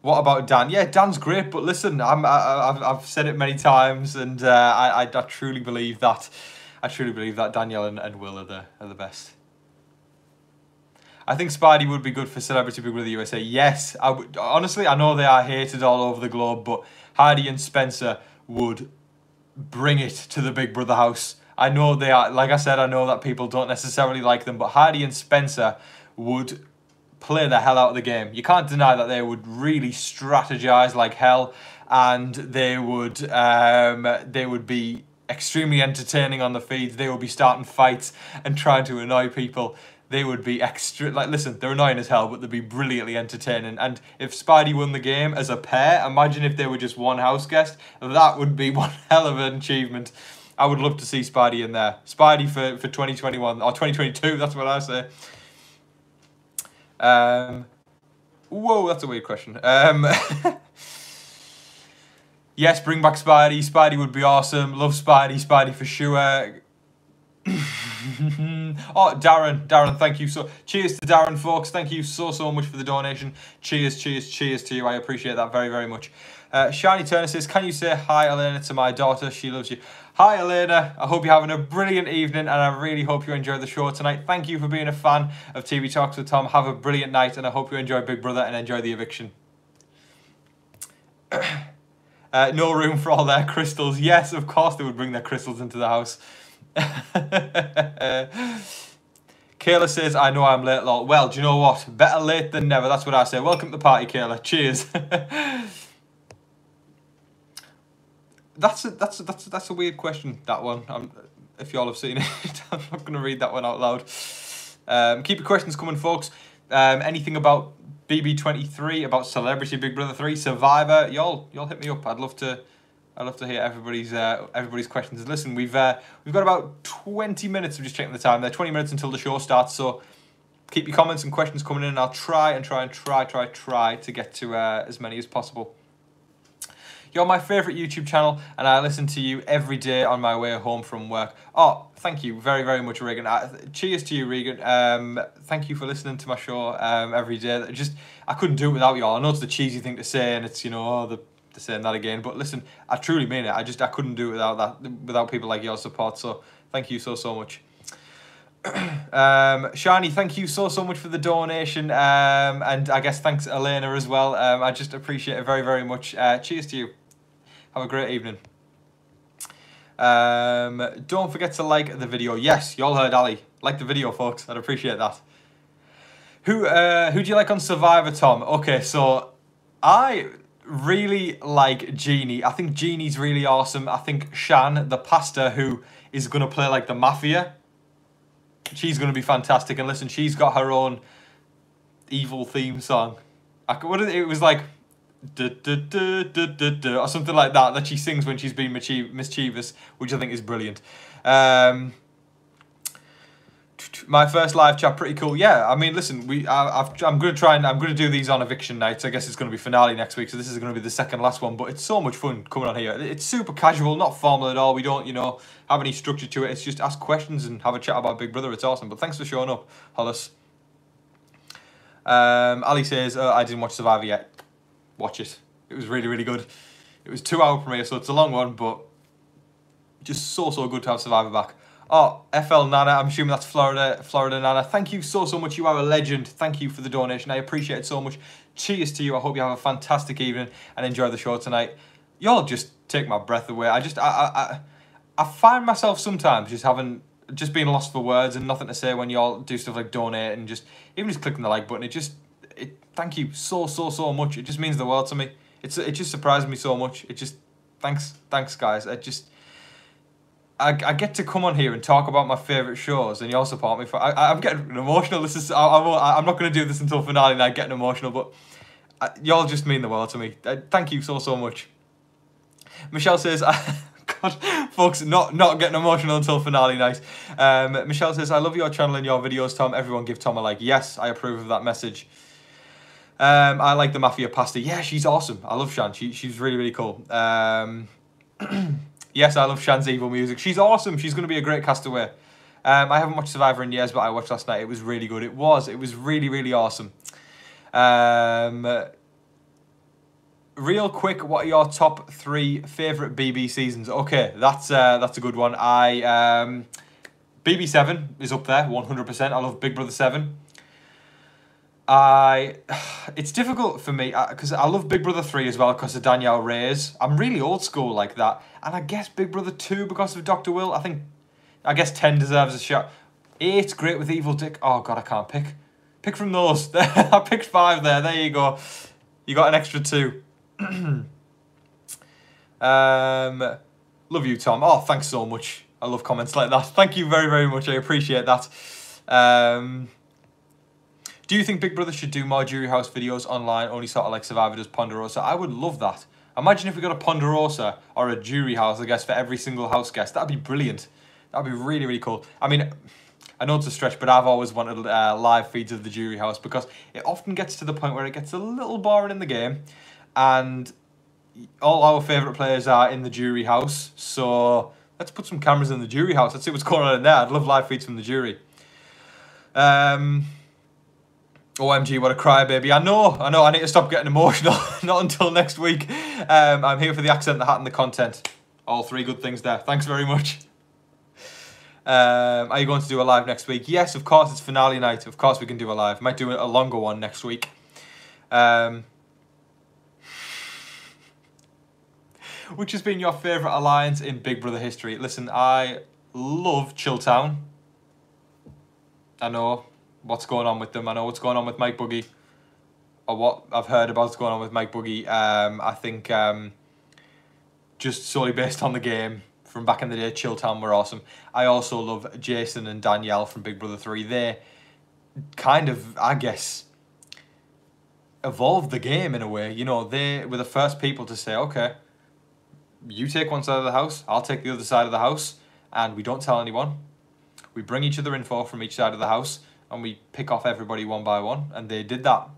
What about Dan? Yeah, Dan's great, but listen, I've said it many times, and I truly believe that. I truly believe that Danielle and Will are the best. I think Spidey would be good for Celebrity Big Brother USA. Yes, I would. Honestly, I know they are hated all over the globe, but Heidi and Spencer would bring it to the Big Brother house. I know they are, like I said, I know that people don't necessarily like them, but Heidi and Spencer would play the hell out of the game. You can't deny that they would really strategize like hell, and they would be extremely entertaining on the feeds. They would be starting fights and trying to annoy people. They would be listen, they're annoying as hell, but they'd be brilliantly entertaining. And if Spidey won the game as a pair, imagine if they were just one house guest. That would be one hell of an achievement. I would love to see Spidey in there. Spidey for 2021 or 2022, that's what I say. Whoa, that's a weird question. Yes, bring back Spidey. Spidey would be awesome. Love Spidey. Spidey for sure. Oh, Darren, thank you cheers to Darren, folks. Thank you so much for the donation. Cheers to you. I appreciate that very much. Shiny Turner says, can you say hi, Elena, to my daughter? She loves you. Hi, Elena. I hope you're having a brilliant evening, and I really hope you enjoy the show tonight. Thank you for being a fan of TV Talks with Tom. Have a brilliant night, and I hope you enjoy Big Brother and enjoy the eviction. No room for all their crystals. Yes, of course they would bring their crystals into the house. Kayla says, I know I'm late, lol. Well, do you know what? Better late than never. That's what I say. Welcome to the party, Kayla. Cheers. That's a weird question, that one. If y'all have seen it, I'm not going to read that one out loud. Keep your questions coming, folks. Anything about BB23, about Celebrity Big Brother 3, Survivor, y'all hit me up. I'd love to hear everybody's questions. Listen, we've got about 20 minutes. I'm just checking the time there. 20 minutes until the show starts. So keep your comments and questions coming in, and I'll try to get to as many as possible. You're my favourite YouTube channel, and I listen to you every day on my way home from work. Oh, thank you very much, Regan. Cheers to you, Regan. Thank you for listening to my show every day. I couldn't do it without y'all. I know it's the cheesy thing to say, and it's, they're saying that again. But listen, I truly mean it. I couldn't do it without people like your support. So thank you so much. Shani, thank you so much for the donation, and I guess thanks Elena as well. I just appreciate it very much. Cheers to you. Have a great evening. Don't forget to like the video. Yes, y'all heard Ali. Like the video, folks. I'd appreciate that. Who do you like on Survivor, Tom? Okay, so I really like Jeannie. I think Jeannie's really awesome. I think Shan, the pastor who is going to play like the mafia, she's going to be fantastic. And listen, she's got her own evil theme song. It was like or something like that she sings when she's being mischievous, which I think is brilliant. My first live chat, pretty cool. Yeah, I mean, listen, I'm gonna do these on eviction nights. I guess it's gonna be finale next week, so this is gonna be the second last one. But it's so much fun coming on here. It's super casual, not formal at all. We don't, have any structure to it. It's just ask questions and have a chat about Big Brother. It's awesome. But thanks for showing up, Hollis. Ali says, I didn't watch Survivor yet. Watch it. It was really good. It was 2-hour premiere, so it's a long one, but just so good to have Survivor back. Oh, FL Nana, I'm assuming that's Florida Nana. Thank you so much. You are a legend. Thank you for the donation. I appreciate it so much. Cheers to you. I hope you have a fantastic evening and enjoy the show tonight. Y'all just take my breath away. I find myself sometimes just being lost for words and nothing to say when y'all do stuff like donate and even just clicking the like button. Thank you so much. It just means the world to me. It just surprised me so much. Thanks guys. I get to come on here and talk about my favourite shows, and y'all support me. I'm getting emotional. I'm not going to do this until finale night, getting emotional, but y'all just mean the world to me. Thank you so much. Michelle says, God, folks, not getting emotional until finale night. Michelle says, I love your channel and your videos, Tom. Everyone give Tom a like. Yes, I approve of that message. I like the Mafia Pasta. Yeah, she's awesome. I love Shan. She's really, really cool. Yes, I love Shan's evil music. She's awesome. She's going to be a great castaway. I haven't watched Survivor in years, but I watched last night. It was really good. It was really, really awesome. Real quick, what are your top 3 favourite BB seasons? Okay, that's a good one. BB7 is up there, 100%. I love Big Brother 7. It's difficult for me because I love Big Brother 3 as well because of Danielle Reyes. I'm really old school like that. And I guess Big Brother 2 because of Dr. Will. I guess 10 deserves a shot. 8's great with Evil Dick. Oh God, I can't pick. Pick from those. I picked 5 there. There you go. You got an extra 2. Love you, Tom. Oh, thanks so much. I love comments like that. Thank you very, very much. I appreciate that. Do you think Big Brother should do more Jury House videos online, only sort of like Survivor does Ponderosa? I would love that. Imagine if we got a Ponderosa or a Jury House, I guess, for every single house guest. That'd be brilliant. That'd be really, really cool. I mean, I know it's a stretch, but I've always wanted live feeds of the Jury House because it often gets to the point where it gets a little boring in the game and all our favourite players are in the Jury House. So let's put some cameras in the Jury House. Let's see what's going on in there. I'd love live feeds from the jury. OMG, what a crybaby. I know, I need to stop getting emotional. Not until next week. I'm here for the accent, the hat, and the content. All 3 good things there. Thanks very much. Are you going to do a live next week? Yes, of course, it's finale night. Of course we can do a live. Might do a longer one next week. Which has been your favourite alliance in Big Brother history? Listen, I love Chilltown. I know what's going on with them. I know what's going on with Mike Buggy, or what I've heard about what's going on with Mike Buggy. I think just solely based on the game from back in the day, Chilltown were awesome. I also love Jason and Danielle from Big Brother 3. They kind of, I guess, evolved the game in a way. You know, they were the first people to say, okay, you take one side of the house, I'll take the other side of the house, and we don't tell anyone. We bring each other info from each side of the house, and we pick off everybody one by one, and they did that.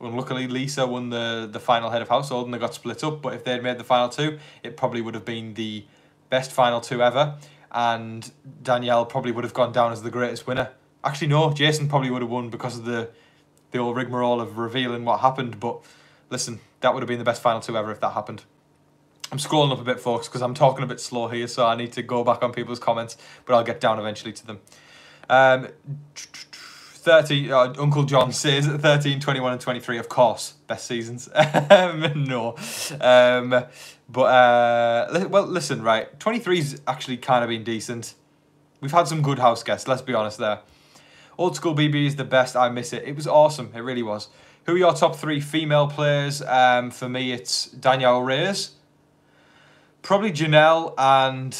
And luckily, Lisa won the final head of household, and they got split up, but if they had made the final 2, it probably would have been the best final 2 ever, and Danielle probably would have gone down as the greatest winner. Actually, no, Jason probably would have won because of the old rigmarole of revealing what happened, but listen, that would have been the best final 2 ever if that happened. I'm scrolling up a bit, folks, because I'm talking a bit slow here, so I need to go back on people's comments, but I'll get down eventually to them. Uncle John says 13, 21 and 23, of course, best seasons. No. Well, listen, right, 23's actually kind of been decent. We've had some good house guests, let's be honest there. Old School BB is the best, I miss it. It was awesome, it really was. Who are your top 3 female players? For me, it's Danielle Reyes, probably Janelle, and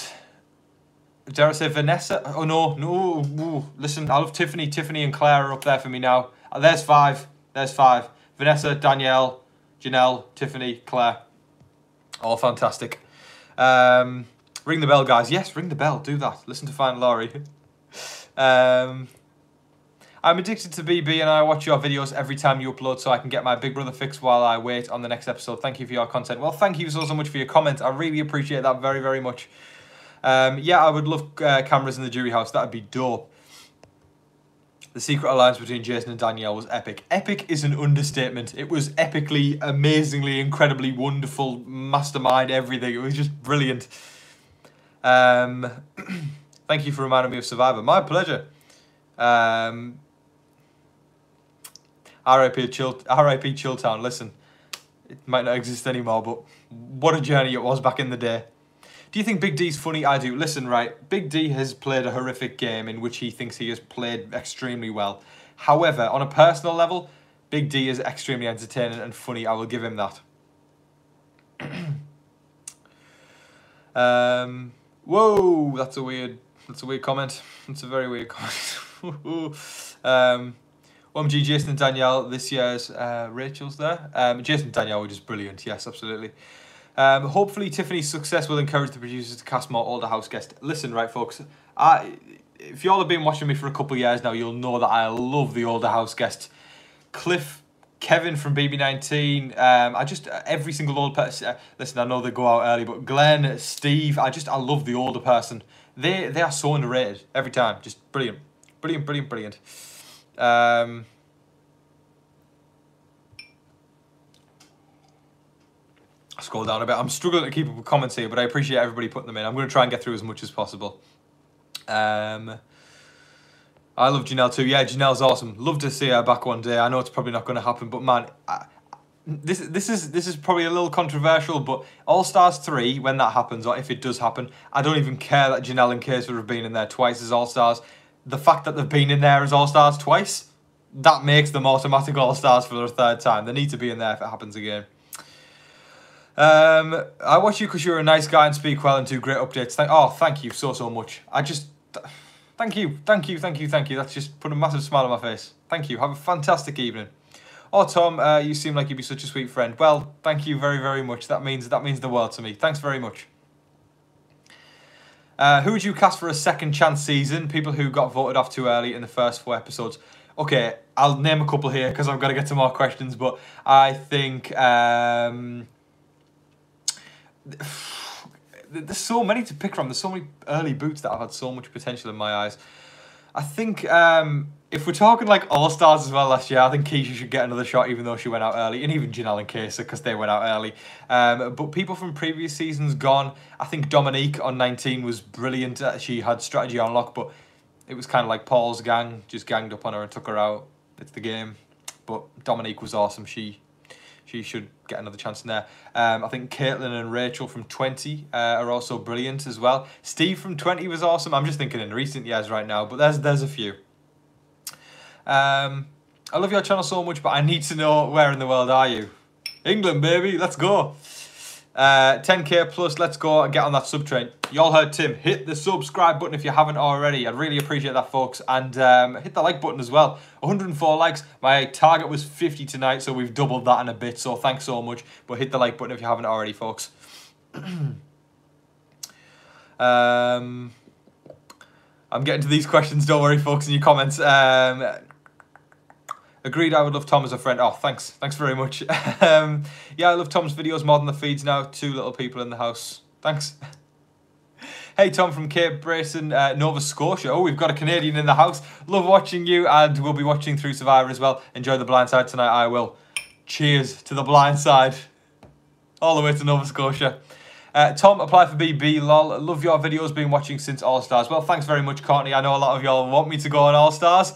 dare I say Vanessa? Oh, no. Ooh. Listen, I love Tiffany. Tiffany and Claire are up there for me now. There's 5. Vanessa, Danielle, Janelle, Tiffany, Claire. All fantastic. Ring the bell, guys. Yes, ring the bell. Do that. Listen to Fine Laurie. I'm addicted to BB and I watch your videos every time you upload so I can get my Big Brother fix while I wait on the next episode. Thank you for your content. Well, thank you so much for your comment. I really appreciate that very, very much. Yeah, I would love cameras in the Jury House. That'd be dope. The secret alliance between Jason and Danielle was epic. Epic is an understatement. It was epically, amazingly, incredibly wonderful, mastermind, everything. It was just brilliant. Thank you for reminding me of Survivor. My pleasure. R.I.P. Chilltown. Listen, it might not exist anymore, but what a journey it was back in the day. Do you think Big D's funny? I do. Listen, right, Big D has played a horrific game in which he thinks he has played extremely well. However, on a personal level, Big D is extremely entertaining and funny. I will give him that. Whoa, that's a weird comment. That's a very weird comment. OMG, Jason and Danielle, this year's Rachel's there. Jason and Danielle were just brilliant. Yes, absolutely. Hopefully Tiffany's success will encourage the producers to cast more older house guests. Listen, right, folks, if y'all have been watching me for a couple of years now, you'll know that I love the older house guests. Cliff Kevin from BB19. Every single old person. Listen, I know they go out early, but Glenn, Steve, I love the older person. They are so underrated every time. Just brilliant, brilliant, brilliant, brilliant. Scroll down a bit. I'm struggling to keep up with comments here, but I appreciate everybody putting them in. I'm going to try and get through as much as possible. I love Janelle too. Yeah, Janelle's awesome. Love to see her back one day. I know it's probably not going to happen, but man, this is probably a little controversial, but All Stars 3, when that happens, or if it does happen, I don't even care that Janelle and Kayser have been in there twice as All Stars. The fact that they've been in there as All Stars twice, that makes them automatic All Stars for the third time. They need to be in there if it happens again. I watch you because you're a nice guy and speak well and do great updates. Thank you so much. Thank you. That's just put a massive smile on my face. Thank you. Have a fantastic evening. Oh, Tom, you seem like you'd be such a sweet friend. Well, thank you very, very much. That means the world to me. Thanks very much. Who would you cast for a second chance season? People who got voted off too early in the first 4 episodes. Okay, I'll name a couple here because I've got to get to more questions. But I think there's so many to pick from. There's so many early boots that have had so much potential in my eyes. I think if we're talking like All-Stars as well last year, I think Keisha should get another shot even though she went out early, and even Janelle and Kayser because they went out early. But people from previous seasons gone. I think Dominique on 19 was brilliant. She had strategy on lock, but it was kind of like Paul's gang just ganged up on her and took her out. It's the game. But Dominique was awesome. She should get another chance in there. I think Caitlin and Rachel from 20 are also brilliant as well. Steve from 20 was awesome. I'm just thinking in recent years right now, but there's a few. I love your channel so much, but I need to know where in the world are you? England, baby, let's go. 10k plus, let's go and get on that sub train. You all heard Tim. Hit the subscribe button if you haven't already. I'd really appreciate that, folks. And hit the like button as well. 104 likes. My target was 50 tonight, so we've doubled that in a bit. So thanks so much. But hit the like button if you haven't already, folks. I'm getting to these questions. Don't worry, folks, in your comments. Agreed, I would love Tom as a friend. Oh, thanks. Thanks very much. Yeah, I love Tom's videos more than the feeds now. 2 little people in the house. Thanks. Hey, Tom from Cape Brayson, Nova Scotia. Oh, we've got a Canadian in the house. Love watching you, and we'll be watching through Survivor as well. Enjoy the blind side tonight, I will. Cheers to the blind side. All the way to Nova Scotia. Tom, apply for BB, lol. Love your videos, been watching since All Stars. Well, thanks very much, Courtney. I know a lot of y'all want me to go on All Stars.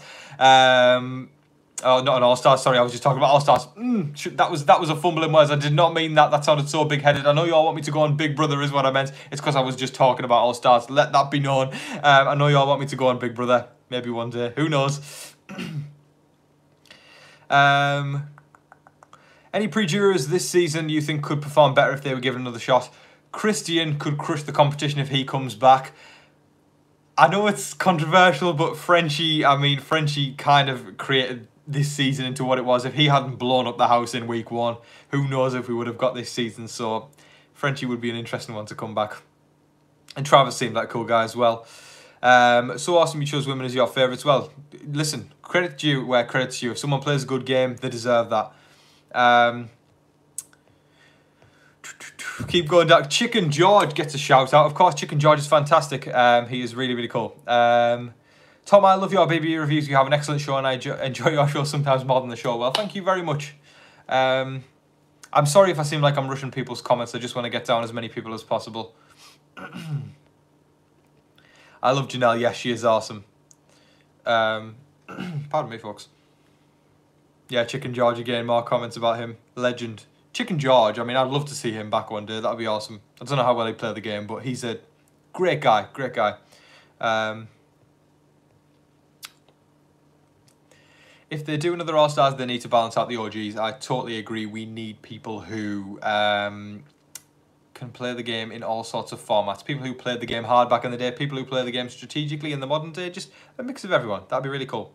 Oh, not an All-Stars, sorry, I was just talking about All-Stars. That was a fumble in words. I did not mean that. That sounded so big-headed. I know you all want me to go on Big Brother is what I meant. It's because I was just talking about All-Stars. Let that be known. I know you all want me to go on Big Brother. Maybe one day. Who knows? Any pre-jurors this season you think could perform better if they were given another shot? Christian could crush the competition if he comes back. I know it's controversial, but Frenchie kind of created this season into what it was. If he hadn't blown up the house in week 1, who knows if we would have got this season. So Frenchie would be an interesting one to come back. And Travis seemed like a cool guy as well. So awesome you chose women as your favourites. Well, listen, credit due where credit's due. If someone plays a good game, they deserve that. Keep going down. Chicken George gets a shout out. Of course, Chicken George is fantastic. He is really, really cool. Tom, I love your BB reviews. You have an excellent show and I enjoy your show sometimes more than the show. Well, thank you very much. I'm sorry if I seem like I'm rushing people's comments. I just want to get down as many people as possible. I love Janelle. Yes, she is awesome. Pardon me, folks. Yeah, Chicken George again. More comments about him. Legend. Chicken George, I mean, I'd love to see him back one day. That would be awesome. I don't know how well he played the game, but he's a great guy. Great guy. If they do another All-Stars, they need to balance out the OGs. I totally agree. We need people who can play the game in all sorts of formats. People who played the game hard back in the day. People who play the game strategically in the modern day. Just a mix of everyone. That'd be really cool.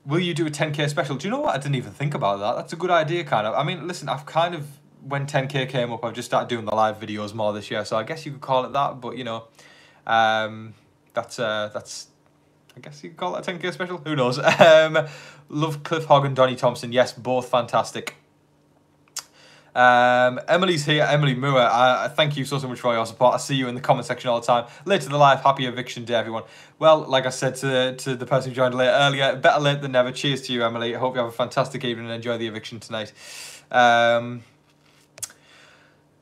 Will you do a 10k special? Do you know what? I didn't even think about that. That's a good idea, kind of. I mean, listen, I've kind of, when 10k came up, I've just started doing the live videos more this year. So I guess you could call it that. But, you know, that's I guess you can call that a 10k special. Who knows? Love Cliff Hogg and Donnie Thompson. Yes, both fantastic. Emily's here. Emily Moore, thank you so much for your support. I see you in the comment section all the time. Late to the live. Happy eviction day, everyone. Well, like I said to the person who joined late earlier, better late than never. Cheers to you, Emily. I hope you have a fantastic evening and enjoy the eviction tonight.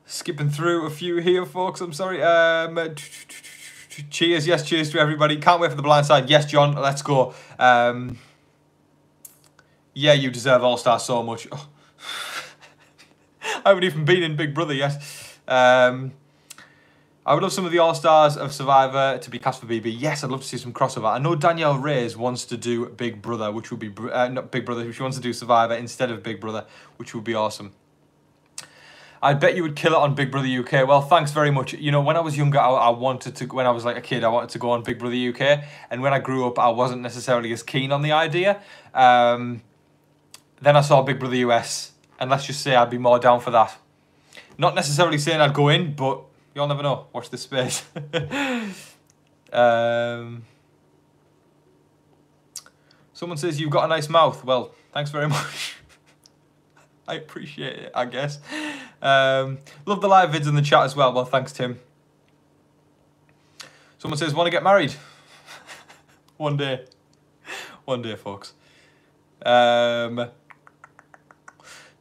Skipping through a few here, folks. I'm sorry. Cheers. Yes, cheers to everybody. Can't wait for the blind side. Yes, John, let's go. Yeah, you deserve All-Star so much. Oh. I haven't even been in Big Brother yet. I would love some of the All-Stars of Survivor to be cast for BB. Yes, I'd love to see some crossover. I know Danielle Reyes wants to do Big Brother, which would be... not Big Brother, she wants to do Survivor instead of Big Brother, which would be awesome. I bet you would kill it on Big Brother UK. Well, thanks very much. You know, when I was younger, I wanted to... When I was like a kid, I wanted to go on Big Brother UK. And when I grew up, I wasn't necessarily as keen on the idea. Then I saw Big Brother US. And let's just say I'd be more down for that. Not necessarily saying I'd go in, but you'll never know. Watch this space. Someone says you've got a nice mouth. Well, thanks very much. I appreciate it, I guess. Love the live vids in the chat as well. Well, thanks, Tim. Someone says, want to get married? One day. One day, folks.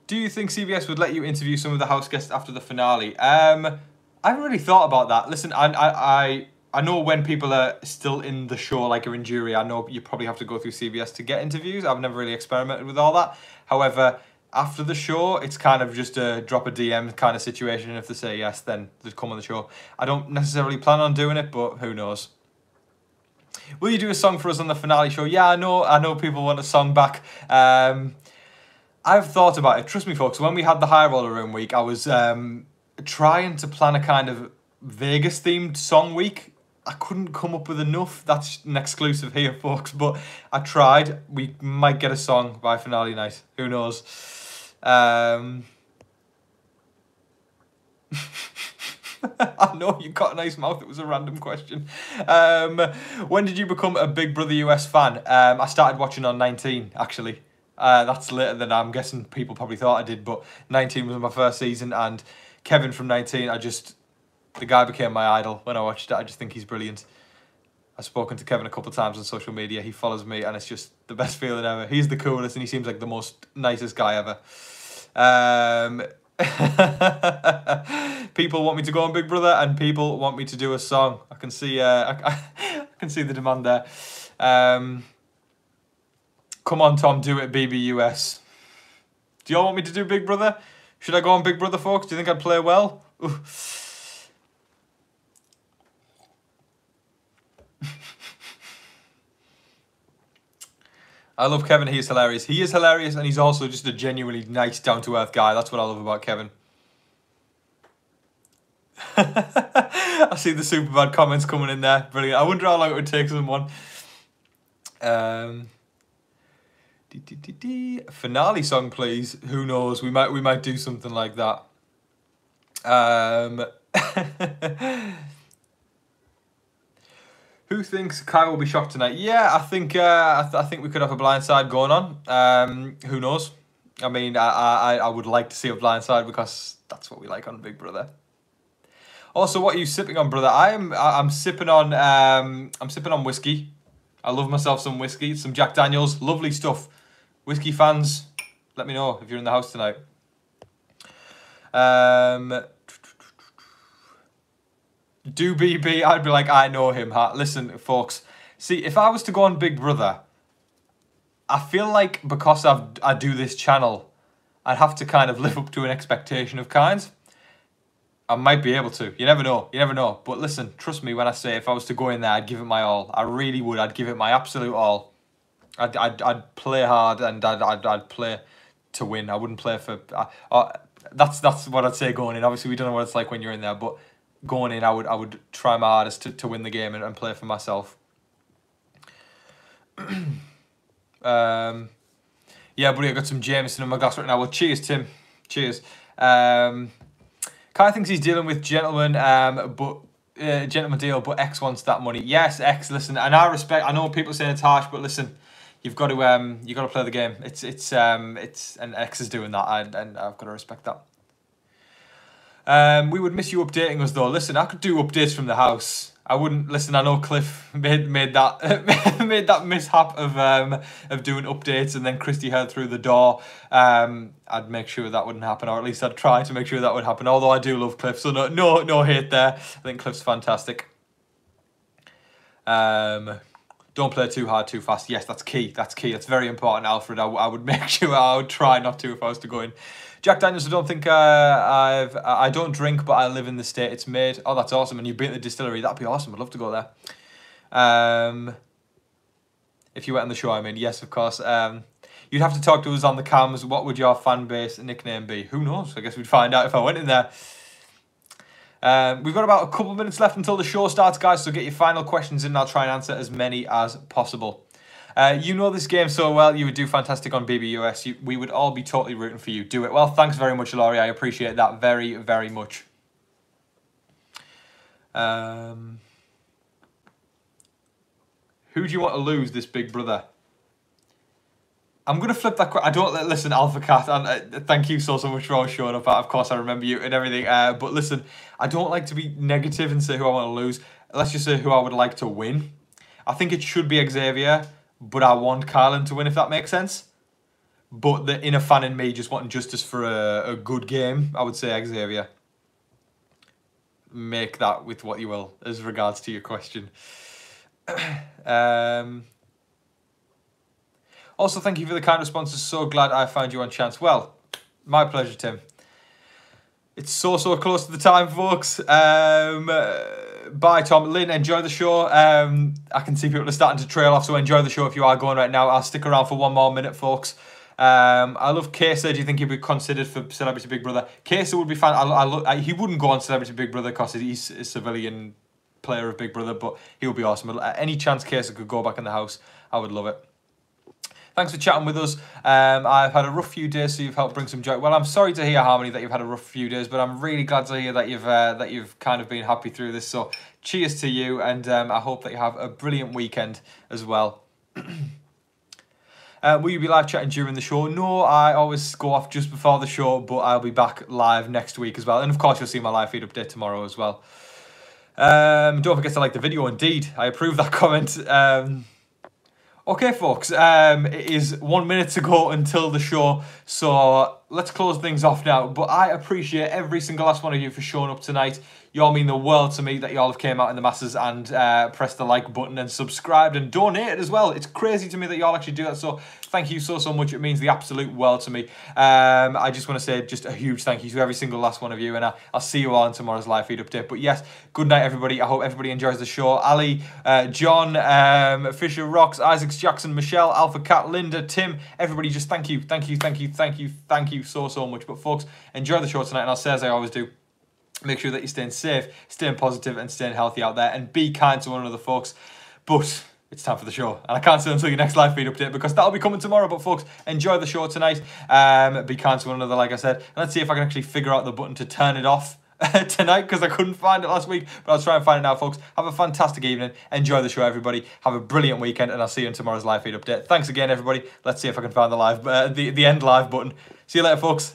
Do you think CBS would let you interview some of the house guests after the finale? I haven't really thought about that. Listen, I know when people are still in the show, like are in jury, I know you probably have to go through CBS to get interviews. I've never really experimented with all that. However, after the show, it's kind of just a drop a DM kind of situation. And if they say yes, then they come on the show. I don't necessarily plan on doing it, but who knows? Will you do a song for us on the finale show? Yeah, I know people want a song back. I've thought about it. Trust me, folks, when we had the High Roller Room week, I was trying to plan a kind of Vegas-themed song week. I couldn't come up with enough. That's an exclusive here, folks, but I tried. We might get a song by finale night. Who knows? I know you got a nice mouth. It was a random question. When did you become a Big Brother US fan? I started watching on 19, actually. That's later than I'm guessing people probably thought I did, but 19 was my first season, and Kevin from 19, the guy became my idol when I watched it. I just think he's brilliant. I've spoken to Kevin a couple of times on social media. He follows me, and it's just the best feeling ever. He's the coolest, and he seems like the most nicest guy ever. People want me to go on Big Brother, and people want me to do a song. I can see, I can see the demand there. Come on, Tom, do it, BBUS. Do y'all want me to do Big Brother? Should I go on Big Brother, folks? Do you think I'd play well? I love Kevin. He is hilarious. He is hilarious, and he's also just a genuinely nice, down-to-earth guy. That's what I love about Kevin. I see the super bad comments coming in there. Brilliant. I wonder how long it would take someone. Finale song, please. Who knows? We might do something like that. Who thinks Kai will be shocked tonight? Yeah, I think we could have a blind side going on. Who knows? I mean, I would like to see a blind side because that's what we like on Big Brother. Also, what are you sipping on, brother? I'm sipping on whiskey. I love myself some whiskey, some Jack Daniels, lovely stuff. Whiskey fans, let me know if you're in the house tonight. Do BB, I'd be like, I know him. Listen, folks, see, if I was to go on Big Brother, I feel like because I do this channel, I'd have to kind of live up to an expectation of kinds. I might be able to. You never know. You never know. But listen, trust me when I say if I was to go in there, I'd give it my all. I really would. I'd give it my absolute all. I'd play hard, and I'd play to win. I wouldn't play for... that's what I'd say going in. Obviously, we don't know what it's like when you're in there, but going in, I would try my hardest to win the game and play for myself. Yeah, buddy, I got some Jameson in my glass right now. Well, cheers, Tim. Cheers. Kai thinks he's dealing with gentlemen, but gentleman deal, but X wants that money. Yes, X, listen, and I know people saying it's harsh, but listen, you've got to play the game. And X is doing that, and I've got to respect that. We would miss you updating us though. Listen, I could do updates from the house. I wouldn't listen. I know Cliff made that made that mishap of doing updates, and then Christy heard through the door. I'd make sure that wouldn't happen, or at least I'd try to make sure that would happen. Although I do love Cliff, so no hate there. I think Cliff's fantastic. Don't play too hard, too fast. Yes, that's key. That's key. That's very important, Alfred. I would make sure I would try not to if I was to go in. Jack Daniels, I don't think I don't drink, but I live in the state it's made. Oh, that's awesome. And you've been at the distillery. That'd be awesome. I'd love to go there. If you went on the show, I mean, yes, of course. You'd have to talk to us on the cams. What would your fan base nickname be? Who knows? I guess we'd find out if I went in there. We've got about a couple of minutes left until the show starts, guys, so get your final questions in and I'll try and answer as many as possible. You know this game so well, you would do fantastic on BBUS. We would all be totally rooting for you. Do it. Well, thanks very much, Laurie. I appreciate that very, very much. Who do you want to lose this Big Brother? I'm going to flip that. I don't listen, Alpha Cat, and thank you so much for always showing up. Of course, I remember you and everything. But listen, I don't like to be negative and say who I want to lose. Let's just say who I would like to win. I think it should be Xavier, but I want Kylan to win, if that makes sense. But the inner fan in me just wanting justice for a good game, I would say Xavier. Make that with what you will, as regards to your question. Also, thank you for the kind responses. So glad I found you on chance. Well, my pleasure, Tim. It's so close to the time, folks. Bye, Tom. Lynn, enjoy the show. I can see people are starting to trail off, so enjoy the show if you are going right now. I'll stick around for one more minute, folks. I love Kesa. Do you think he'd be considered for Celebrity Big Brother? Kesa would be fine. He wouldn't go on Celebrity Big Brother because he's a civilian player of Big Brother, but he would be awesome. Any chance Kesa could go back in the house, I would love it. Thanks for chatting with us. I've had a rough few days, so you've helped bring some joy. Well, I'm sorry to hear, Harmony, that you've had a rough few days, but I'm really glad to hear that you've kind of been happy through this. So, cheers to you, and I hope that you have a brilliant weekend as well. Will you be live chatting during the show? No, I always go off just before the show, but I'll be back live next week as well. And of course, you'll see my live feed update tomorrow as well. Don't forget to like the video. Indeed, I approve that comment. Okay, folks, it is 1 minute to go until the show, so let's close things off now. But I appreciate every single last one of you for showing up tonight. You all mean the world to me that you all have came out in the masses and pressed the like button and subscribed and donated as well. It's crazy to me that you all actually do that, so thank you so much. It means the absolute world to me. I just want to say just a huge thank you to every single last one of you, and I'll see you all in tomorrow's live feed update. But yes, good night, everybody. I hope everybody enjoys the show. Ali, John, Fisher Rocks, Isaacs, Jackson, Michelle, Alpha Cat, Linda, Tim, everybody, just thank you so much. But folks, enjoy the show tonight, and I'll say as I always do, make sure that you're staying safe, staying positive, and staying healthy out there, and be kind to one another, folks. But it's time for the show, and I can't say until your next live feed update because that'll be coming tomorrow. But folks, enjoy the show tonight. Be kind to one another, like I said, and let's see if I can actually figure out the button to turn it off tonight, because I couldn't find it last week, but I'll try and find it now, folks. Have a fantastic evening. Enjoy the show, everybody. Have a brilliant weekend, and I'll see you in tomorrow's live feed update. Thanks again, everybody. Let's see if I can find the end live button. See you later, folks.